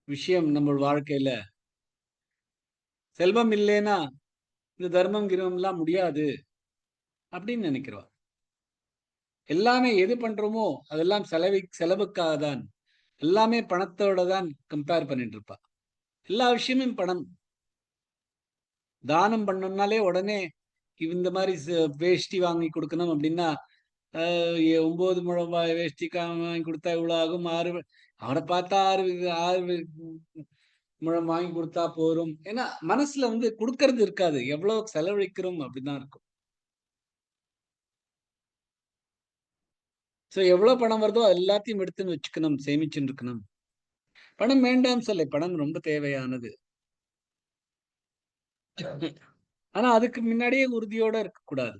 விஷயம். நம்ம வாழ்க்கையில செல்வம் இல்லைன்னா இந்த தர்மம் கிரமம் எல்லாம் முடியாது அப்படின்னு நினைக்கிறோம். எல்லாமே எது பண்றோமோ அதெல்லாம் செலவுக்காக தான். எல்லாமே பணத்தோட தான் கம்பேர் பண்ணிட்டு இருப்பா. எல்லா விஷயமும் பணம். தானம் பண்ணோம்னாலே உடனே இந்த மாதிரி வேஷ்டி வாங்கி கொடுக்கணும் அப்படின்னா 9 முழம் வேஷ்டி வாங்கி கொடுத்தா இவ்வளவு ஆகும். அவரை பார்த்தா 6 முழம் வாங்கி கொடுத்தா போரும். ஏன்னா மனசுல கொடுக்கறது இருக்காது, எவ்வளவு செலவழிக்கிறோம் அப்படிதான் இருக்கும். சோ எவ்வளவு பணம் வருதோ எல்லாத்தையும் எடுத்துன்னு வச்சுக்கணும், சேமிச்சுன்னு இருக்கணும். பணம் வேண்டாம் சொல்ல, பணம் ரொம்ப தேவையானது. ஆனா அதுக்கு முன்னாடியே உறுதியோட இருக்கக்கூடாது.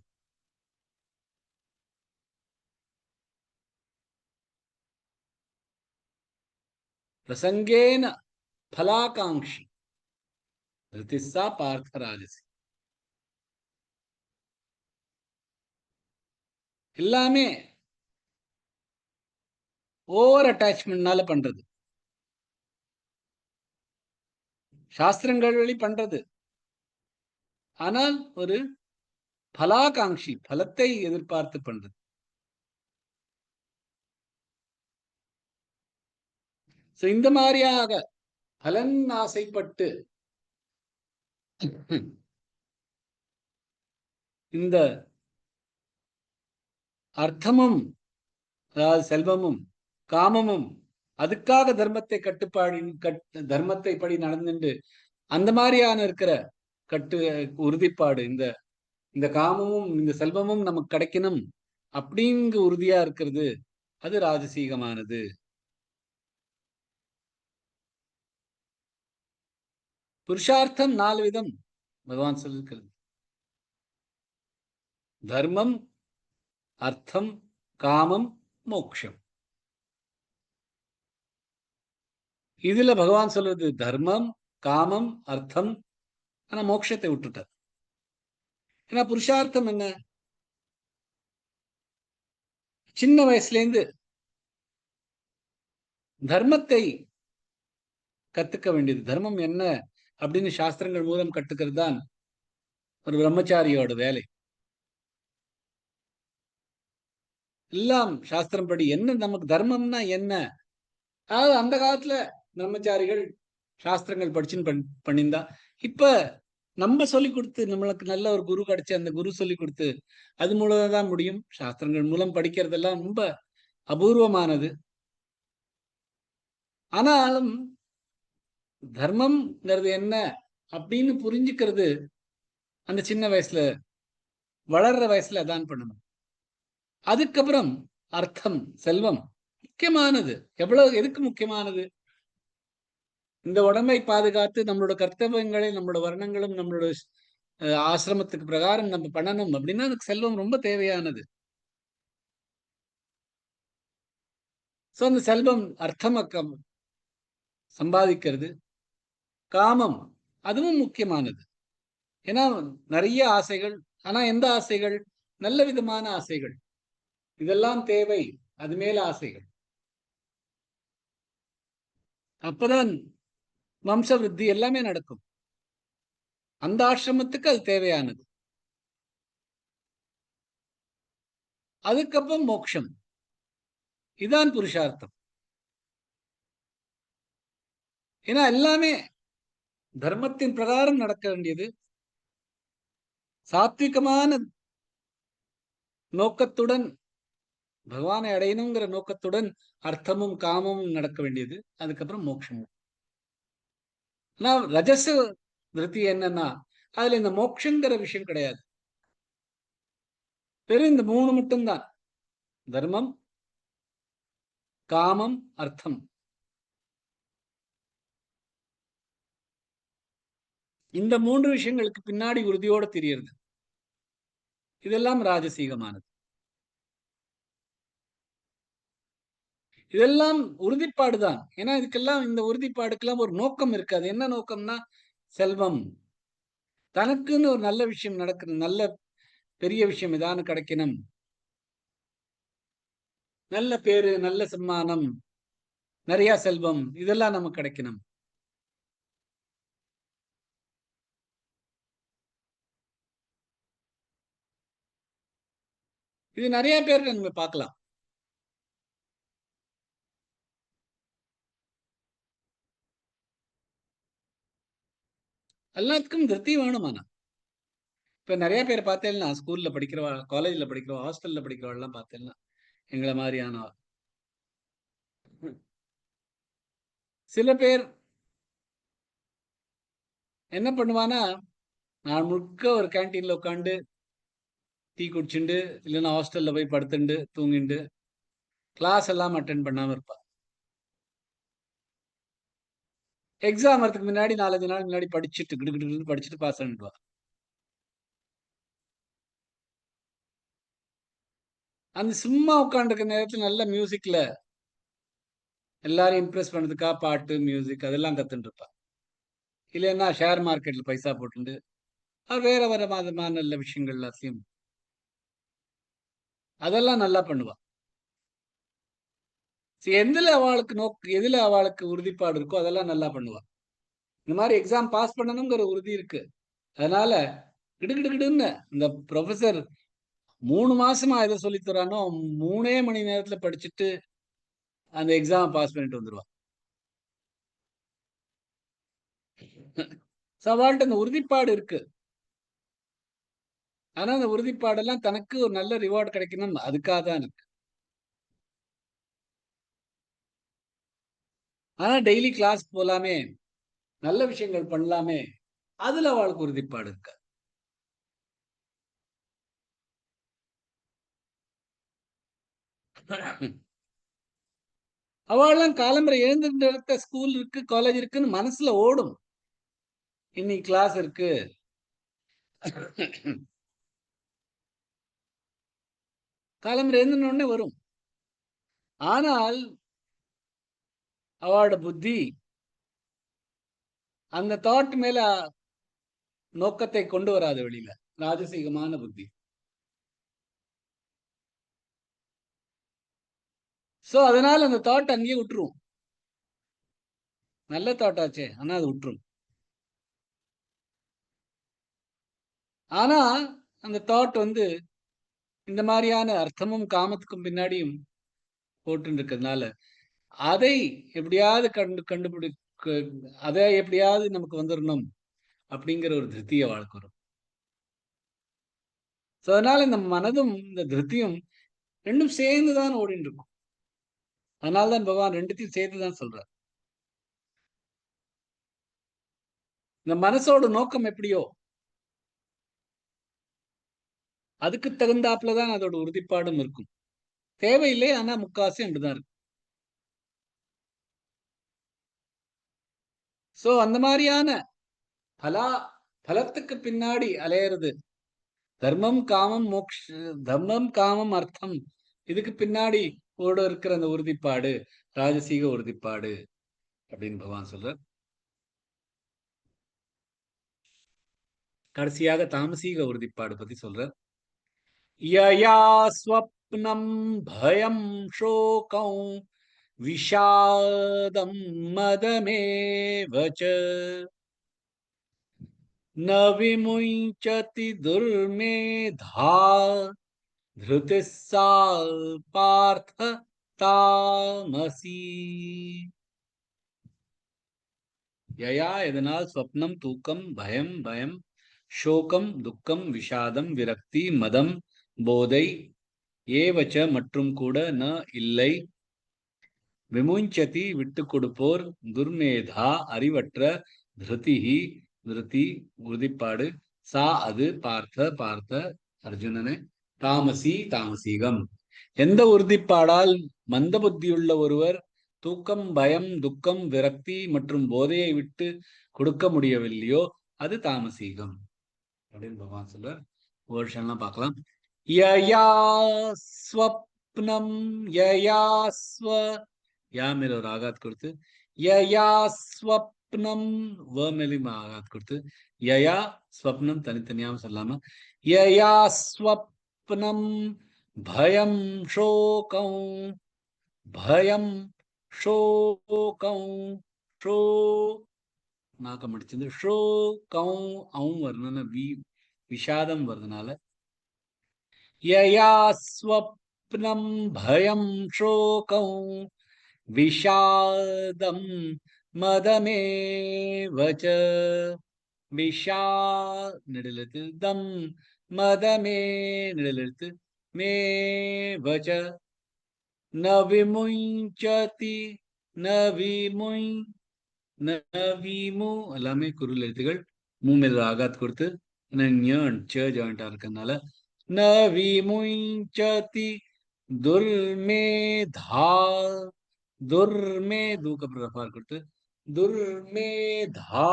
பிரசங்கேன பலாகாங்ஷி ரிதிஸ்ஸா பார்த்த ராஜசி. எல்லாமே ஓவர் அட்டாச்மெண்ட்னால பண்றது, சாஸ்திரங்கள் வழி பண்றது. ஆனால் ஒரு பலாகாங்ஷி, பலத்தை எதிர்பார்த்து பண்றது. இந்த மாதிரியாக பலன் ஆசைப்பட்டு இந்த அர்த்தமும் அதாவது செல்வமும் காமமும் அதுக்காக தர்மத்தை படி நடந்துட்டு அந்த மாதிரியான இருக்கிற உறுதிப்பாடு, இந்த காமமும் இந்த செல்வமும் நமக்கு கிடைக்கணும் அப்படிங்க உறுதியா இருக்கிறது, அது ராஜசீகமானது. புருஷார்த்தம் 4 விதம் பகவான் சொல்லிருக்கிறது. தர்மம், அர்த்தம், காமம், மோக்ஷம். இதுல பகவான் சொல்றது தர்மம், காமம், அர்த்தம். ஆனா மோட்சத்தை விட்டுட்டார். ஏன்னா புருஷார்த்தம் என்ன? சின்ன வயசுல இருந்து தர்மத்தை கத்துக்க வேண்டியது. தர்மம் என்ன அப்படின்னு சாஸ்திரங்கள் மூலம் கத்துக்கிறது தான் ஒரு பிரம்மச்சாரியோட வேலை. எல்லாம் சாஸ்திரம் படி என்ன நமக்கு தர்மம்னா என்ன. அதாவது அந்த காலத்துல பிரம்மச்சாரிகள் சாஸ்திரங்கள் படிச்சுன்னு பண்ணியிருந்தா, இப்ப நம்ம சொல்லி கொடுத்து நம்மளுக்கு நல்ல ஒரு குரு கிடைச்சு அந்த குரு சொல்லி கொடுத்து அது மூலம் தான் முடியும். சாஸ்திரங்கள் மூலம் படிக்கிறதெல்லாம் ரொம்ப அபூர்வமானது. ஆனாலும் தர்மம்ங்கிறது என்ன அப்படின்னு புரிஞ்சுக்கிறது அந்த சின்ன வயசுல வளர்ற வயசுல அதான் பண்ணணும். அதுக்கப்புறம் அர்த்தம், செல்வம் முக்கியமானது. எவ்வளவு எதுக்கு முக்கியமானது? இந்த உடம்பை பாதுகாத்து நம்மளோட கர்த்தவியங்களை நம்மளோட வர்ணங்களும் நம்மளோட ஆசிரமத்துக்கு பிரகாரம் நம்ம பண்ணணும் அப்படின்னா அதுக்கு செல்வம் ரொம்ப தேவையானது. சோ அந்த செல்வம் அர்த்தமக்கம் சம்பாதிக்கிறது. காமம் அதுவும் முக்கியமானது. ஏன்னா நிறைய ஆசைகள், ஆனா எந்த ஆசைகள்? நல்ல விதமான ஆசைகள். இதெல்லாம் தேவை. அது மேல ஆசைகள். அப்பதான் வம்ச விருத்தி எல்லாமே நடக்கும். அந்த ஆசிரமத்துக்கு அது தேவையானது. அதுக்கப்புறம் மோட்சம். இதான் புருஷார்த்தம். ஏன்னா எல்லாமே தர்மத்தின் பிரகாரம் நடக்க வேண்டியது. சாத்விகமான நோக்கத்துடன் பகவானை அடையணுங்கிற நோக்கத்துடன் அர்த்தமும் காமமும் நடக்க வேண்டியது. அதுக்கப்புறம் மோட்சமும். ரஜச விருத்தி என்னன்னா அதுல இந்த மோட்சங்கிற விஷயம் கிடையாது. வெறும் இந்த 3 மட்டும்தான். தர்மம், காமம், அர்த்தம். இந்த 3 விஷயங்களுக்கு பின்னாடி உறுதியோட தெரியறது. இதெல்லாம் ராஜசீகமானது. இதெல்லாம் உறுதிப்பாடுதான். ஏன்னா இதுக்கெல்லாம் இந்த உறுதிப்பாடுக்கெல்லாம் ஒரு நோக்கம் இருக்காது. என்ன நோக்கம்னா செல்வம். தனக்குன்னு ஒரு நல்ல விஷயம் நடக்கணும், நல்ல பெரிய விஷயம் ஏதானு கிடைக்கணும், நல்ல பேரு, நல்ல சம்மானம், நிறைய செல்வம், இதெல்லாம் நமக்கு கிடைக்கணும். இது நிறைய பேர் நம்ம பார்க்கலாம். எல்லாத்துக்கும் திருப்தி வேணுமானா. இப்ப நிறைய பேர் பார்த்தேன்னா ஸ்கூல்ல படிக்கிறவா, காலேஜ்ல படிக்கிறவா, ஹாஸ்டல்ல படிக்கிறவா எல்லாம் பார்த்தேன்னா எங்களை மாதிரியான சில பேர் என்ன பண்ணுவானா, நான் முழுக்க ஒரு கேன்டீன்ல உட்காந்து டீ குடிச்சுண்டு இல்லைன்னா ஹாஸ்டல்ல போய் படுத்துண்டு தூங்கிண்டு கிளாஸ் எல்லாம் அட்டென்ட் பண்ணாம இருப்பா. எக்ஸாம் வரதுக்கு முன்னாடி 4-5 நாள் முன்னாடி படிச்சுட்டு கிடுகிட்டு படிச்சுட்டு பாஸ் பண்ணிடுவா. அந்த சும்மா உட்காந்துருக்க நேரத்துல நல்ல மியூசிக்ல எல்லாரும் இம்ப்ரெஸ் பண்ணதுக்கா பாட்டு, மியூசிக் அதெல்லாம் கத்துட்டு இருப்பா. இல்லைன்னா ஷேர் மார்க்கெட்ல பைசா போட்டுண்டு வேற வர விதமான நல்ல விஷயங்கள் எல்லாத்தையும் அதெல்லாம் நல்லா பண்ணுவா. எதுல அவளுக்கு எதுல அவளுக்கு உறுதிப்பாடு இருக்கோ அதெல்லாம் நல்லா பண்ணுவா. இந்த மாதிரி எக்ஸாம் பாஸ் பண்ணணுங்கிற உறுதி இருக்கு. அதனால கிடுகிடுன்னு இந்த ப்ரொஃபசர் 3 மாசமா எதை சொல்லி தரானோ 3 மணி நேரத்துல படிச்சுட்டு அந்த எக்ஸாம் பாஸ் பண்ணிட்டு வந்துருவா. அவள்கிட்ட அந்த உறுதிப்பாடு இருக்கு. ஆனா அந்த உறுதிப்பாடெல்லாம் தனக்கு ஒரு நல்ல ரிவார்டு கிடைக்கணும் அதுக்காக தான் இருக்கு. ஆனா டெய்லி கிளாஸ் போலாமே, நல்ல விஷயங்கள் பண்ணலாமே, அதுல அவளுக்கு உறுதிப்பாடு இருக்கு. அவள்லாம் காலம்பரை எழுந்திருந்த ஸ்கூல் இருக்கு, காலேஜ் இருக்குன்னு மனசுல ஓடும். இன்னைக்கு கிளாஸ் இருக்கு, காலம்பரை எழுந்தின உடனே வரும். ஆனால் அவளோட புத்தி அந்த தாட் மேல நோக்கத்தை கொண்டு வராது வெளியில. ராஜசீகமான புத்தி. சோ அதனால அந்த தாட் அங்கேயே விட்டுரும். நல்ல தாட்டாச்சே, ஆனா அது விட்டுரும். ஆனா அந்த தாட் வந்து இந்த மாதிரியான அர்த்தமும் காமத்துக்கும் பின்னாடியும் போட்டு இருக்கிறதுனால அதை எப்படியாவது கண்டுபிடிக்க, அதை எப்படியாவது நமக்கு வந்துடணும் அப்படிங்கிற ஒரு திருப்திய வாழ்க்கை வரும். அதனால இந்த மனதும் இந்த திருப்தியும் ரெண்டும் சேர்ந்துதான் ஓடிட்டு இருக்கும். அதனால்தான் பகவான் ரெண்டுத்தையும் சேர்த்துதான் சொல்றார். இந்த மனசோட நோக்கம் எப்படியோ அதுக்கு தகுந்தாப்புலதான் அதோட உறுதிப்பாடும் இருக்கும். தேவையில்லை, ஆனா முக்காசி அப்படிதான் இருக்கு. சோ அந்த மாதிரியான பலத்துக்கு பின்னாடி அலையிறது, தர்மம் காமம் மோக்ஷ, தர்மம் காமம் அர்த்தம், இதுக்கு பின்னாடி ஓட இருக்கிற அந்த உறுதிப்பாடு ராஜசீக உறுதிப்பாடு அப்படின்னு பகவான் சொல்றார். கடைசியாக தாமசீக உறுதிப்பாடு பத்தி சொல்றார். யயா ஸ்வப்னம் பயம் ஷோகம் விஷாதம் மதமேவச ந விமுஞ்சதி துர்மேதா திருதிஸ்ஸா பார்த்த தாமசி. யயா எதனால், ஸ்வப்னம் தூக்கம், பயம் சோகம் துக்கம், விஷாதம் விரக்தி, மதம் போதை, ஏவச்ச மற்றும் கூட, ந இல்லை, விமுஞ்சதி விட்டு கொடுப்போர், துர்மேதா அறிவற்ற, திருதிஹி திருதி உறுதிப்பாடு, சா அது, பார்த்த அர்ஜுனனே, தாமசி தாமசீகம். எந்த உறுதிப்பாடால் மந்த புத்தியுள்ள ஒருவர் தூக்கம், பயம், துக்கம், விரக்தி மற்றும் போதையை விட்டு கொடுக்க முடியவில்லையோ அது தாமசீகம் அப்படின்னு பகவான் சொல்றார். வருஷம்லாம் பார்க்கலாம். யயா ஸ்வப்னம், யயா ஸ்வ, யா மேல ஒரு ஆகாத் கொடுத்து, யயா ஸ்வப்னம், வ மேலும் ஆகாத் கொடுத்து, யயா ஸ்வப்னம் தனித்தனியாம சொல்லாம, யயா ஸ்வப்னம் பயம் ஷோகம், பயம் ஷோகம், ஷோ நாக்க முடிச்சது, ஷோகம் அவங்க வரணும்னா விஷாதம் வருதுனால, யயா ஸ்வப்னம் பயம் ஷோகம் விஷாதம் மதமேவச, விஷா நெடுலெழுத்து, தம் மதமே நெடுலெழுத்து, மே வச்ச, ந விமுஞ்சதி, ந விமுய், ந விமு எல்லாமே குரல் எழுத்துகள், மூமில் ஆகாத் கொடுத்து ஜாயிண்டா இருக்கனால, ந விமுஞ்சதி துர்மேதா, துர்மே தூக்க பிரபார் கொடுத்து, துர்மேதா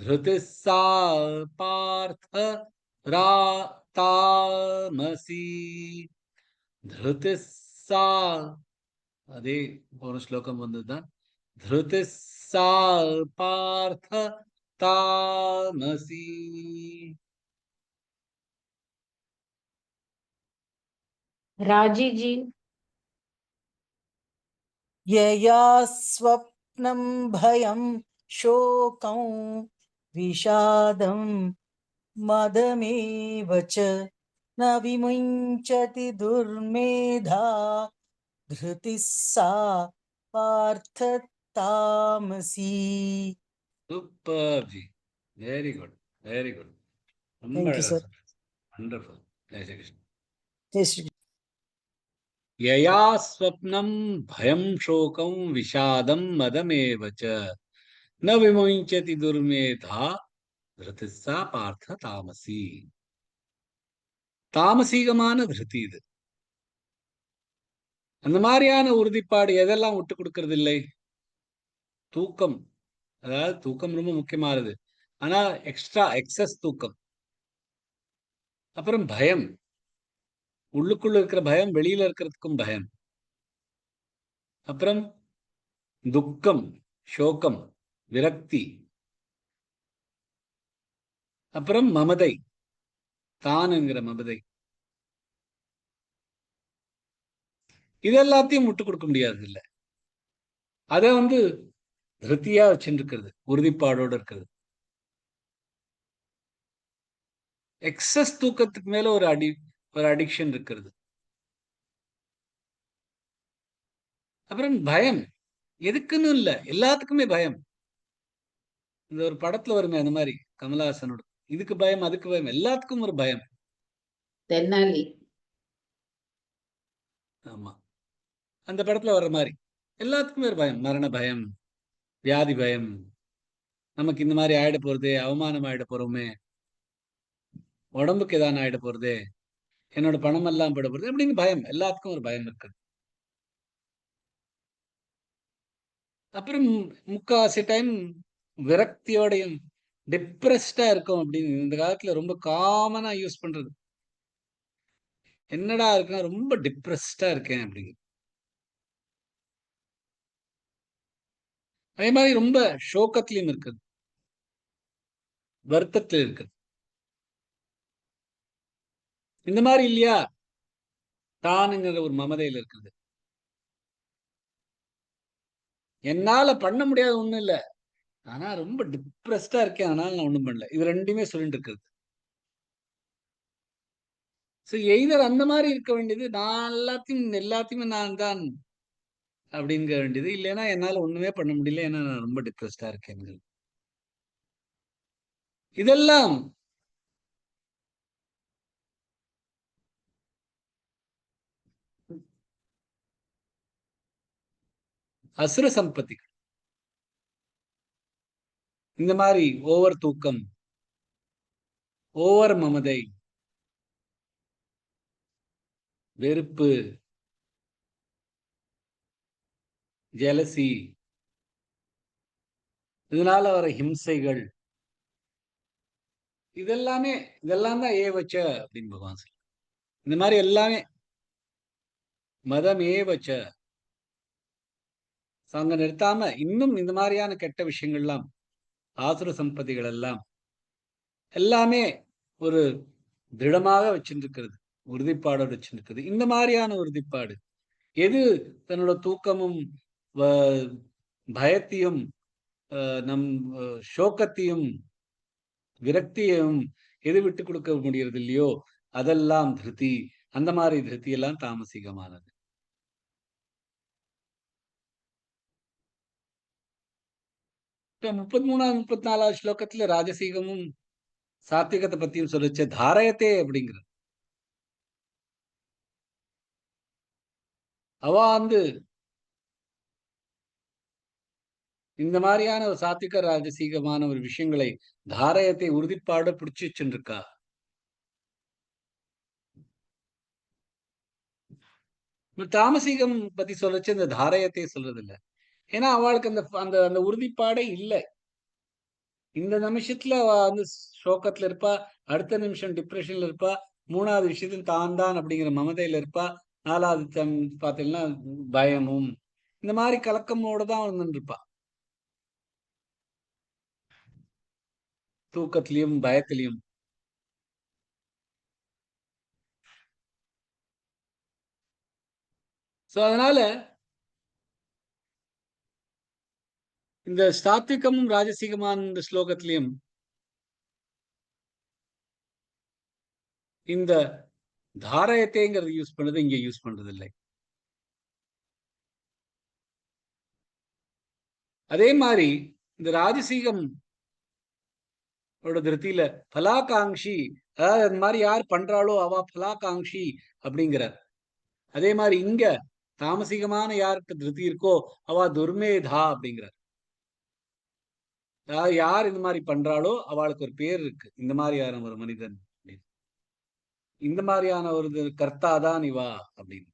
திருதிஸ்ஸா பார்த்த தாமசி. திருதிஸ்ஸா அதே போன ஸ்லோகம் வந்ததுதான். திருதிஸ்ஸா பார்த்த தாமசி. राजी जी। यया स्वप्नं भयं शोकं विषादं मदमेव च न विमुञ्चति दुर्मेधा धृतिः सा पार्थ तामसी. Super ji, very good, very good. ரொம்ப Thank you, அழகா sir. Wonderful. Jai Shri Krishnan. Jai Shri யயா ஸ்வப்னம் பயம் சோகம் விஷாதம் மதமேவ ச ந விமுஞ்சதி துர்மேதா திருதிஸ்ஸா பார்த்த தாமசி. தாமசீகமான திருதி இது. அந்த மாதிரியான உறுதிப்பாடு எதெல்லாம் விட்டு கொடுக்கறது இல்லை? தூக்கம், அதாவது தூக்கம் ரொம்ப முக்கியமானது, ஆனா எக்ஸஸ் தூக்கம். அப்புறம் பயம், உள்ளுக்குள்ள இருக்கிற பயம், வெளியில இருக்கிறதுக்கும் பயம். அப்புறம் துக்கம், சோகம், விரக்தி. அப்புறம் மமதை, தானுங்கிற மமதை. இது எல்லாத்தையும் விட்டு கொடுக்க முடியாது இல்ல. அத திருப்தியா வச்சுட்டு இருக்கிறது, உறுதிப்பாடோட இருக்கிறது. எக்ஸஸ் தூக்கத்துக்கு மேல ஒரு அடிக்ஷன் இருக்கிறது. அப்புறம் பயம். எதுக்குன்னு இல்ல, எல்லாத்துக்குமே பயம். இந்த ஒரு படத்துல வருமே அந்த மாதிரி கமலஹாசனோட, இதுக்கு பயம் அதுக்கு பயம், எல்லாத்துக்கும் ஒரு பயம். தென்னாலி. ஆமா, அந்த படத்துல வர்ற மாதிரி எல்லாத்துக்குமே ஒரு பயம். மரண பயம், வியாதி பயம், நமக்கு இந்த மாதிரி ஆயிட போறதே, அவமானம் ஆயிட போறோமே, உடம்புக்கு ஏதாவது ஆயிட போறதே, என்னோட பணம் எல்லாம் போயிட போறது அப்படின்னு பயம். எல்லாத்துக்கும் ஒரு பயம் இருக்குது. அப்புறம் முக்காவாசி டைம் விரக்தியோடையும் டிப்ரெஸ்டா இருக்கும். அப்படின்னு இந்த காலத்துல ரொம்ப காமனா யூஸ் பண்றது, என்னடா இருக்குன்னா ரொம்ப டிப்ரெஸ்டா இருக்கேன் அப்படிங்க. அதே மாதிரி ரொம்ப சோகத்திலையும் இருக்குது, வருத்தத்தில் இருக்குது. இந்த மாதிரி இல்லையா, தானுங்கிற ஒரு மமதையில இருக்குது. என்னால பண்ண முடியாத ஒண்ணும் இல்ல, ஆனா ரொம்ப டிப்ரெஸ்டா இருக்கேன், அதனால நான் ஒண்ணும் பண்ணல. இது ரெண்டுமே சொல்லிட்டு இருக்குது. சோ எய்தர் அந்த மாதிரி இருக்க வேண்டியது, நான் எல்லாத்தையுமே நான் தான் அப்படிங்க வேண்டியது, இல்லைன்னா என்னால ஒண்ணுமே பண்ண முடியல, ஏன்னா நான் ரொம்ப டிப்ரெஸ்டா இருக்கேன். இதெல்லாம் அசுர சம்பத்தி. இந்த மாதிரி ஓவர் தூக்கம், ஓவர் மமதை, வெறுப்பு, ஜெலசி, இதனால வர ஹிம்சைகள், இதெல்லாம் தான் ஏவச்ச அப்படின்னு பகவான் சொல்றார். இந்த மாதிரி எல்லாமே மதம் ஏவச்ச. அங்க நிறுத்தாம இன்னும் இந்த மாதிரியான கெட்ட விஷயங்கள்லாம், ஆசுர சம்பதிகள் எல்லாம் எல்லாமே ஒரு திடமாக வச்சிருக்கிறது, உறுதிப்பாடோட வச்சிருக்கிறது. இந்த மாதிரியான உறுதிப்பாடு எது தன்னோட தூக்கமும் பயத்தையும் நம் சோகத்தையும் விரக்தியையும் எது விட்டு கொடுக்க முடியறது இல்லையோ, அதெல்லாம் திருப்தி. அந்த மாதிரி திருப்தி எல்லாம் தாமசிகமானது. இப்ப 33வது 34வது ஸ்லோகத்துல ராஜசீகமும் சாத்விகத்தை பத்தியும் சொல்லிச்ச தாரயத்தே அப்படிங்கிறது. அவ இந்த மாதிரியான ஒரு சாத்விக ராஜசீகமான ஒரு விஷயங்களை, தாரயத்தை உறுதிப்பாட பிடிச்சு வச்சுருக்கா. தாமசீகம் பத்தி சொல்லச்சு இந்த தாரயத்தை சொல்றது இல்ல. ஏன்னா அவளுக்கு அந்த அந்த அந்த உறுதிப்பாடே இல்லை. இந்த நிமிஷத்துல அவ சோகத்துல இருப்பா, அடுத்த நிமிஷம் டிப்ரெஷன்ல இருப்பா, 3வது விஷயத்துல தான் அப்படிங்கிற மமதையில இருப்பா, 4வது பாத்தீங்கன்னா பயமும், இந்த மாதிரி கலக்கமோட தான் வந்துட்டு இருப்பா. தூக்கத்திலையும் பயத்திலையும். சோ அதனால இந்த சாத்விகமும் ராஜசீகமான இந்த ஸ்லோகத்திலையும் இந்த தாரயத்தைங்கிறது யூஸ் பண்ணது இங்க யூஸ் பண்றது இல்லை. அதே மாதிரி இந்த ராஜசீகம் திருப்தியில பலாகாங்ஷி, அதாவது அந்த மாதிரி யார் பண்றாளோ அவ பலாகாங்ஷி அப்படிங்கிறார். அதே மாதிரி இங்க தாமசிகமான யாருக்கு திருப்தி இருக்கோ அவ துர்மேதா அப்படிங்கிறார். அதாவது யார் இந்த மாதிரி பண்றாளோ அவளுக்கு ஒரு பேர் இருக்கு, இந்த மாதிரியான ஒரு மனிதன் அப்படின்னு. இந்த மாதிரியான ஒரு கர்த்தா தான் இவா அப்படின்னு.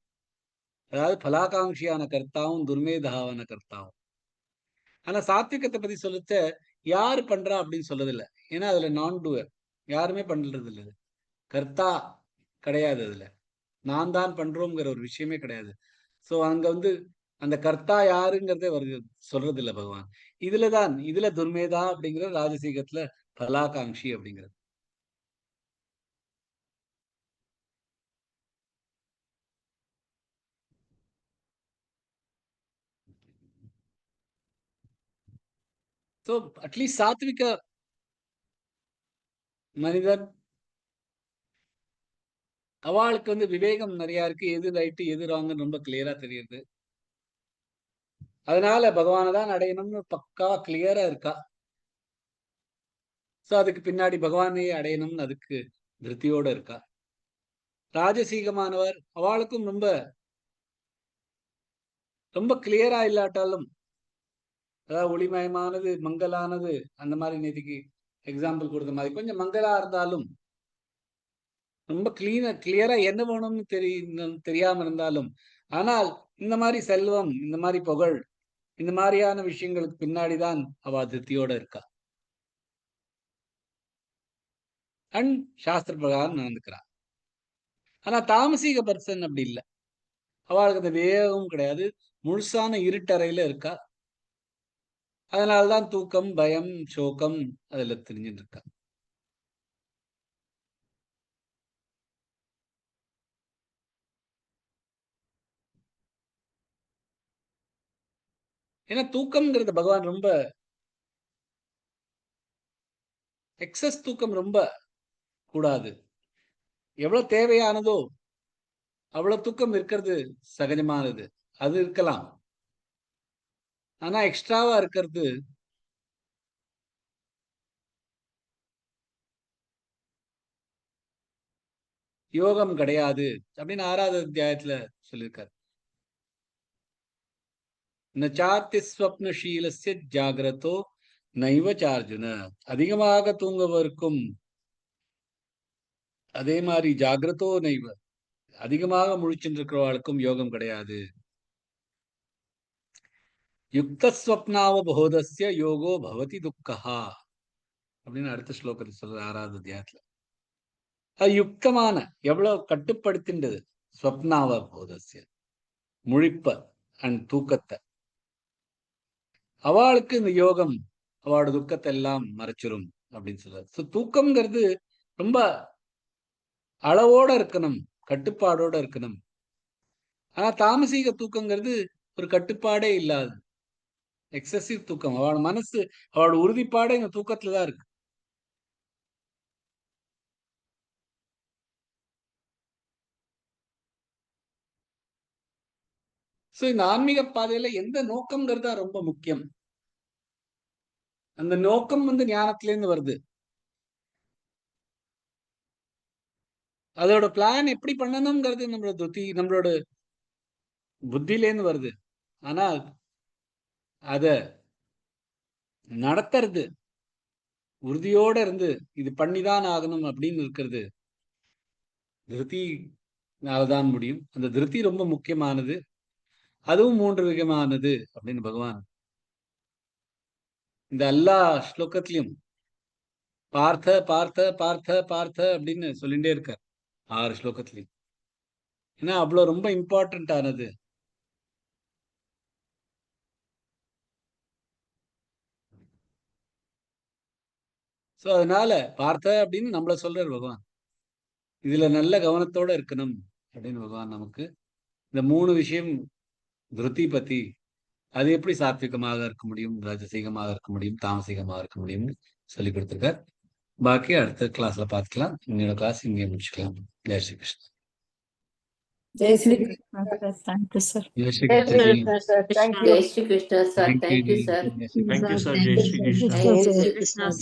அதாவது பலாகாங்ஷியான கர்த்தாவும் துர்மேதாவான கர்த்தாவும். ஆனா சாத்விகத்தை பத்தி சொல்லச்ச யாரு பண்றா அப்படின்னு சொல்றது இல்லை. ஏன்னா அதுல நான் டூவர் யாருமே பண்றது இல்லை. கர்த்தா கிடையாது, அதுல நான் தான் பண்றோங்கிற ஒரு விஷயமே கிடையாது. சோ அங்க அந்த கர்த்தா யாருங்கிறதே வருது, சொல்றது இல்ல பகவான். இதுல துர்மேதா அப்படிங்கிற ராஜசீகத்துல பலாகாங்ஷி அப்படிங்கிறது. ஸோ அட்லீஸ்ட் சாத்விக மனிதன் அவளுக்கு வந்து விவேகம் நிறைய இருக்கு, எது ரைட்டு எது ராங்குன்னு ரொம்ப கிளியரா தெரியுது. அதனால பகவானை தான் அடையணும்னு பக்காவா கிளியரா இருக்கா. ஸோ அதுக்கு பின்னாடி பகவானையே அடையணும்னு அதுக்கு திருப்தியோட இருக்கா. ராஜசீகமானவர் அவளுக்கும் ரொம்ப ரொம்ப கிளியரா இல்லாட்டாலும், அதாவது ஒளிமயமானது மங்கலானது அந்த மாதிரி நேற்றுக்கு எக்ஸாம்பிள் கொடுத்த மாதிரி கொஞ்சம் மங்களா இருந்தாலும், ரொம்ப கிளியரா என்ன வேணும்னு தெரியாம இருந்தாலும், ஆனால் இந்த மாதிரி செல்வம், இந்த மாதிரி புகழ், இந்த மாதிரியான விஷயங்களுக்கு பின்னாடிதான் அவ திருப்தியோட இருக்கா. அண்ட் சாஸ்திர பிரகாரம் நடந்துக்கிறா. ஆனா தாமசீக பர்சன் அப்படி இல்லை. அவளுக்கு அந்த வேகம் கிடையாது, முழுசான இருட்டறையில இருக்கா. அதனால்தான் தூக்கம், பயம், சோகம் அதுல தெரிஞ்சுட்டு இருக்கா. ஏன்னா தூக்கம்ங்கிறது பகவான் ரொம்ப எக்ஸஸ் தூக்கம் ரொம்ப கூடாது. எவ்வளவு தேவையானதோ அவ்வளவு தூக்கம் இருக்கிறது சகஜமானது, அது இருக்கலாம். ஆனா எக்ஸ்ட்ராவா இருக்கிறது யோகம் கிடையாது அப்படின்னு 6வது அத்தியாயத்துல சொல்லியிருக்காரு. நச்சாத்தி ஸ்வப்னஷீலஸ்ய ஜாகிரதோ நைவ சார்ஜுன. அதிகமாக தூங்குவதற்கும் அதே மாதிரி ஜாகிரதோ நைவ, அதிகமாக முழிச்சுட்டு இருக்கிறவர்களுக்கும் யோகம் கிடையாது. யுக்தஸ்வப்னாவபோதஸ்ய யோகோ பவதி துக்கஹா அப்படின்னு அடுத்த ஸ்லோகத்தை சொல்ற 6வது அத்தியாயத்துல. அது யுக்தமான, எவ்வளவு கட்டுப்படுத்தின்றது ஸ்வப்னாவபோதஸ்ய, முழிப்ப அண்ட் தூக்கத்தை. அவளுக்கு இந்த யோகம் அவளோட துக்கத்தை எல்லாம் மறைச்சிரும் அப்படின்னு சொல்றாரு. ஸோ தூக்கம்ங்கிறது ரொம்ப அளவோட இருக்கணும், கட்டுப்பாடோட இருக்கணும். ஆனா தாமசீக தூக்கங்கிறது ஒரு கட்டுப்பாடே இல்லாது எக்ஸசிவ் தூக்கம். அவளோட மனசு, அவளோட உறுதிப்பாடே இந்த தூக்கத்துலதான் இருக்கு. ஸோ இந்த ஆன்மீக பாதையில எந்த நோக்கம்ங்கிறதா ரொம்ப முக்கியம். அந்த நோக்கம் வந்து ஞானத்திலேருந்து வருது. அதோட பிளான் எப்படி பண்ணணுங்கிறது நம்மளோட புத்தியிலேருந்து வருது. ஆனா அத நடத்துறது உறுதியோட இருந்து இது பண்ணிதான் ஆகணும் அப்படின்னு இருக்கிறது திருப்தினால்தான் முடியும். அந்த திருப்தி ரொம்ப முக்கியமானது. அதுவும் 3 விதமானது அப்படின்னு பகவான் இந்த எல்லா ஸ்லோகத்திலையும் பார்த்த பார்த்த பார்த்த பார்த்த அப்படின்னு சொல்லிட்டே இருக்கார் 6 ஸ்லோகத்திலையும். ஏன்னா அவ்வளவு ரொம்ப இம்பார்ட்டன்ட் ஆனது. ஸோ அதனால பார்த்த அப்படின்னு நம்மள சொல்றார் பகவான். இதுல நல்ல கவனத்தோட இருக்கணும் அப்படின்னு பகவான் நமக்கு இந்த 3 விஷயம் திருப்தி பத்தி, அது எப்படி சாத்விகமாக இருக்க முடியும், ராஜசீகமாக இருக்க முடியும், தாமசீகமாக இருக்க முடியும்னு சொல்லி கொடுத்திருக்கார். பாக்கி அடுத்த கிளாஸ்ல பார்த்துக்கலாம். இன்னொரு கிளாஸ் இங்கே முடிச்சுக்கலாம். Jai Sri Krishna. Jai Shri Krishna, sir. Thank you, sir. Jai Sri Jai Shri Krishna. Krishna, sir. Thank you. Jai Shri Krishna, sir. Thank Thank you, you. sir. Jai Shri Thank you, Krishna. sir. Jai Shri Krishna. Jai Shri Krishna, Krishna.